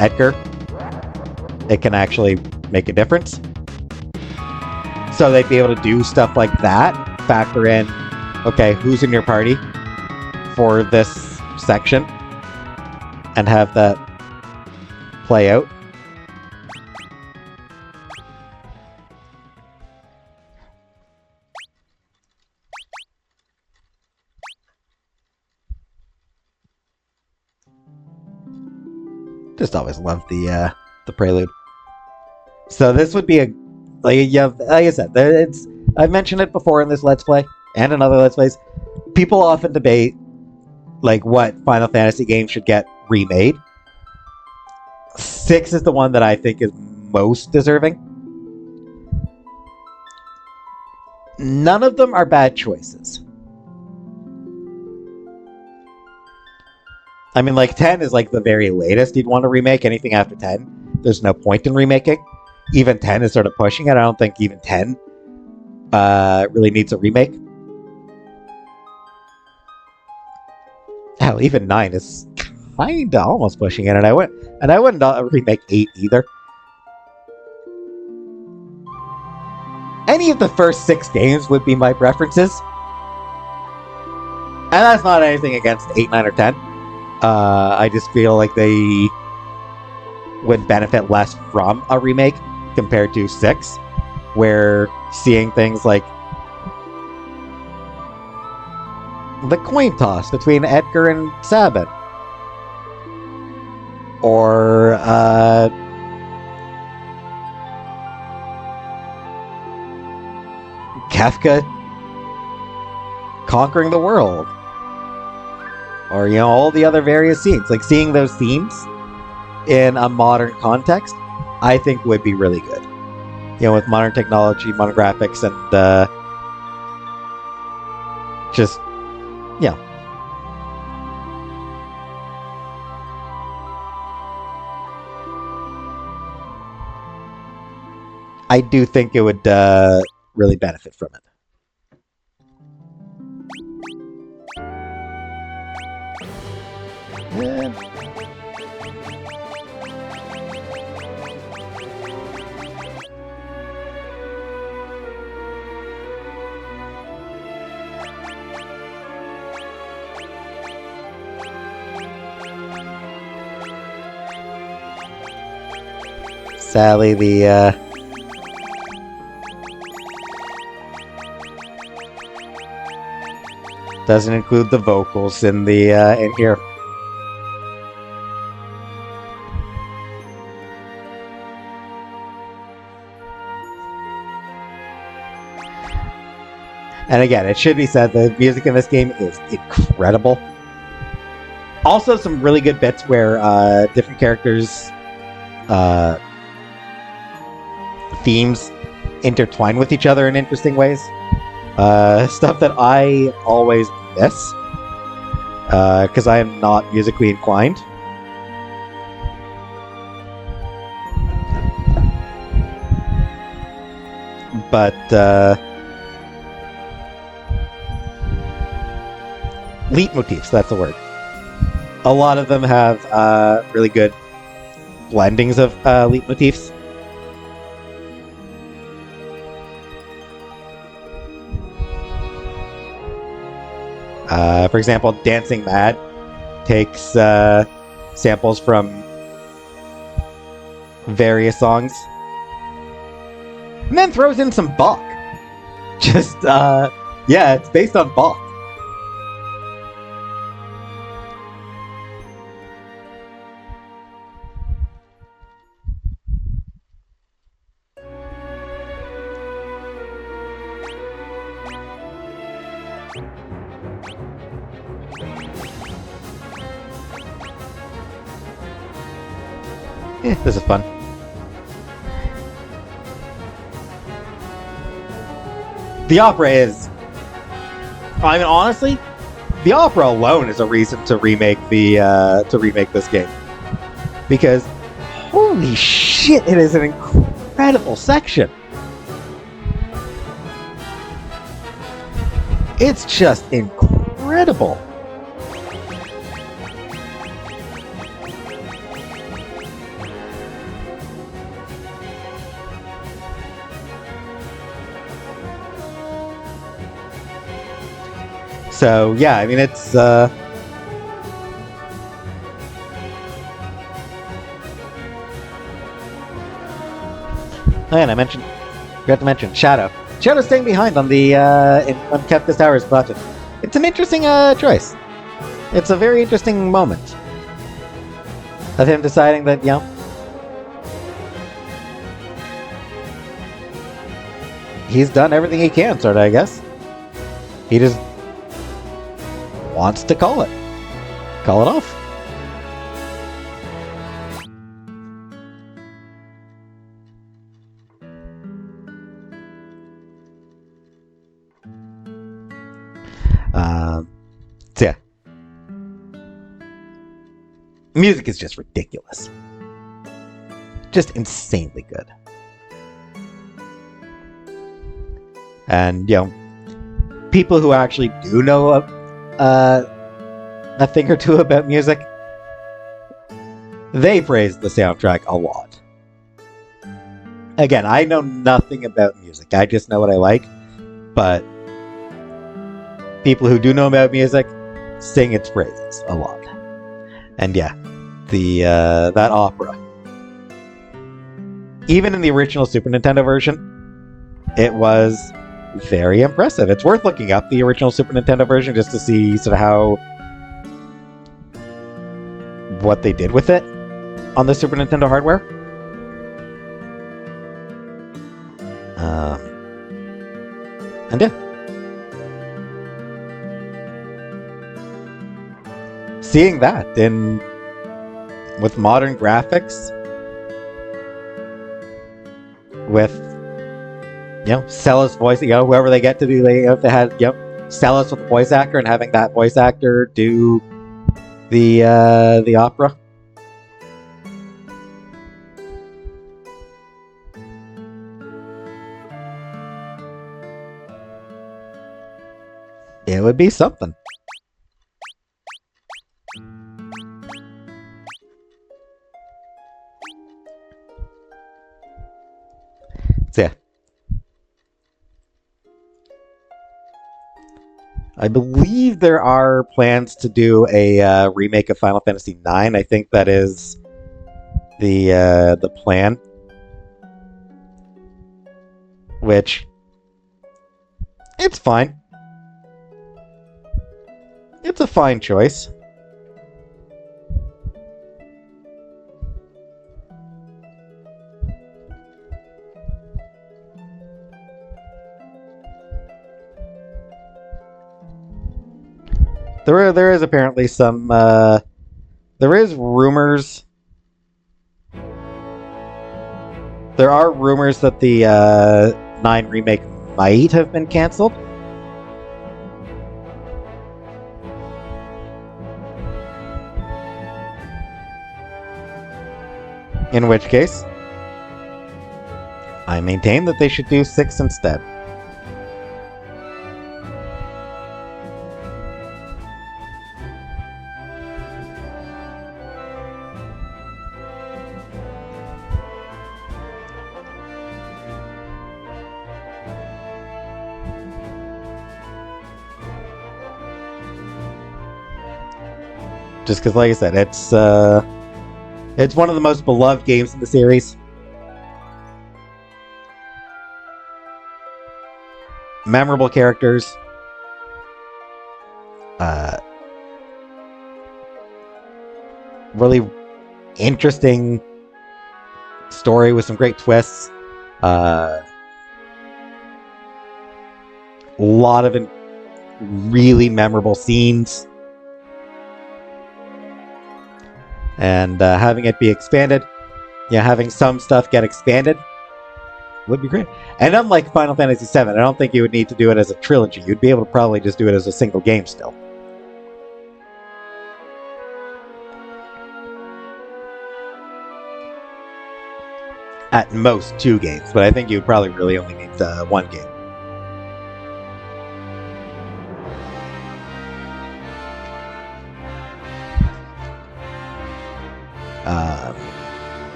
Edgar, it can actually make a difference. So they'd be able to do stuff like that. Factor in, okay, who's in your party for this section, and have that play out. Just always loved the prelude. So this would be like I said, I've mentioned it before in this Let's Play and in other Let's Plays. People often debate like what Final Fantasy game should get remade. 6 is the one that I think is most deserving. None of them are bad choices. I mean, like 10 is like the very latest you'd want to remake. Anything after 10, there's no point in remaking. Even 10 is sort of pushing it. I don't think even 10 really needs a remake. Hell, even 9 is kinda almost pushing it, and I wouldn't remake 8 either. Any of the first 6 games would be my preferences. And that's not anything against 8, 9, or 10. I just feel like they would benefit less from a remake compared to 6, where seeing things like the coin toss between Edgar and Sabin, or Kefka conquering the world, or all the other various scenes, like seeing those themes in a modern context, I think would be really good. With modern technology, modern graphics, and just I do think it would really benefit from it. Sadly, the doesn't include the vocals in the in here. And again, it should be said, the music in this game is incredible. Also, some really good bits where different characters' themes intertwine with each other in interesting ways. Stuff that I always miss, because I am not musically inclined. But leitmotifs, that's the word. A lot of them have really good blendings of leitmotifs. For example, Dancing Mad takes samples from various songs and then throws in some Bach. Just, yeah, it's based on Bach. This is fun. the opera is... I mean, honestly, the opera alone is a reason to remake this game. Because, holy shit, it is an incredible section. It's just incredible. So, yeah, I mean, it's, and forgot to mention, Shadow. Shadow's staying behind on the, on Kefka's Tower's button. It's an interesting, choice. It's a very interesting moment. Of him deciding that, you know, he's done everything he can, sort of, I guess. He just wants to call it. Call it off. So yeah. Music is just ridiculous. Just insanely good. And, you know, people who actually do know a thing or two about music, they praise the soundtrack a lot. Again, I know nothing about music. I just know what I like. But people who do know about music sing its praises a lot. And yeah, the that opera, even in the original Super Nintendo version, it was very impressive. It's worth looking up the original Super Nintendo version just to see sort of how what they did with it on the Super Nintendo hardware. And yeah, seeing that with modern graphics, with, you know, Cella's voice, you know, whoever they get to do, they have to have, you know, Cella's with the voice actor and having that voice actor do the opera. It would be something. So yeah. I believe there are plans to do a remake of Final Fantasy IX. I think that is the plan. Which, it's fine. It's a fine choice. There is apparently some, there is rumors. There are rumors that the 9 remake might have been cancelled. In which case, I maintain that they should do 6 instead. Just because, like I said, it's one of the most beloved games in the series. Memorable characters. Really interesting story with some great twists. A lot of really memorable scenes. And having it be expanded, yeah, having some stuff get expanded Would be great. And unlike Final Fantasy VII, I don't think you would need to do it as a trilogy. You'd be able to probably just do it as a single game still. At most 2 games, but I think you would probably really only need 1 game.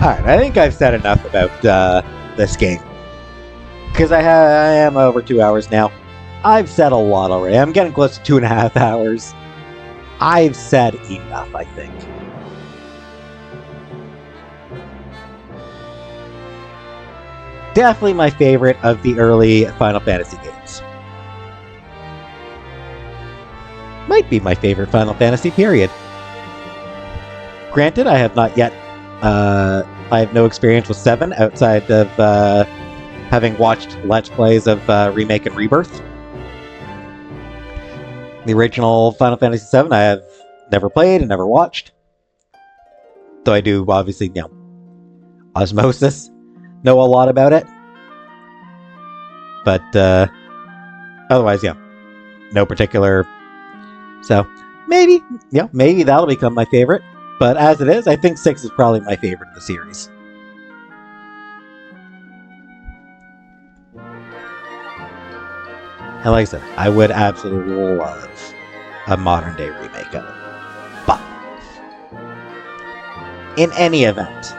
Alright, I think I've said enough about this game. Because I am over 2 hours now. I've said a lot already. I'm getting close to 2.5 hours. I've said enough, I think. Definitely my favorite of the early Final Fantasy games. Might be my favorite Final Fantasy, period. Granted, I have not yet I have no experience with 7 outside of having watched Let's Plays of Remake and Rebirth. The original Final Fantasy 7 I have never played and never watched. Though I do, obviously, osmosis, know a lot about it. But otherwise, no particular. So maybe that'll become my favorite. But as it is, I think 6 is probably my favorite of the series. And like I said, I would absolutely love a modern day remake of it. But in any event,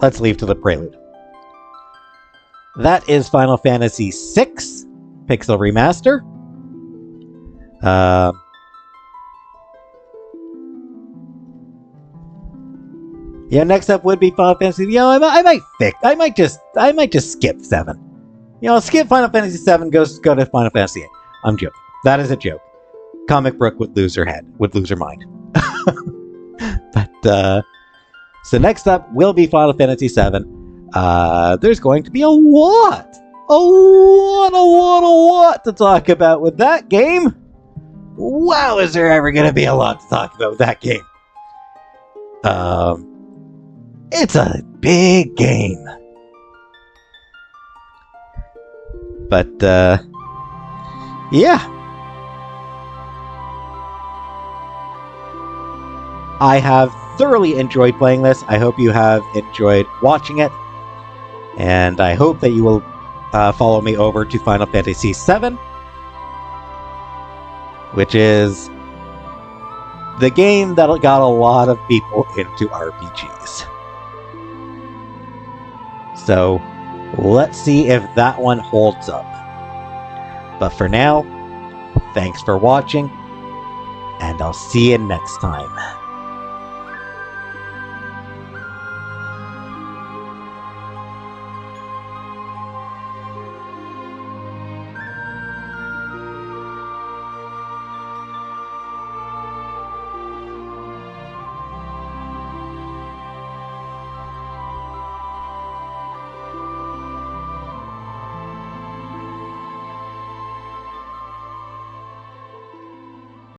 let's leave to the prelude. That is Final Fantasy VI Pixel Remaster. Next up would be Final Fantasy. I might just skip 7. Skip Final Fantasy 7. Go to Final Fantasy 8. I'm joking. That is a joke. Comic Brook would lose her mind. But so next up will be Final Fantasy 7. There's going to be a lot to talk about with that game. Wow, is there ever going to be a lot to talk about with that game? It's a big game. But, yeah. I have thoroughly enjoyed playing this. I hope you have enjoyed watching it. And I hope that you will follow me over to Final Fantasy VII, which is the game that got a lot of people into RPGs. So, let's see if that one holds up. But for now, thanks for watching, and I'll see you next time.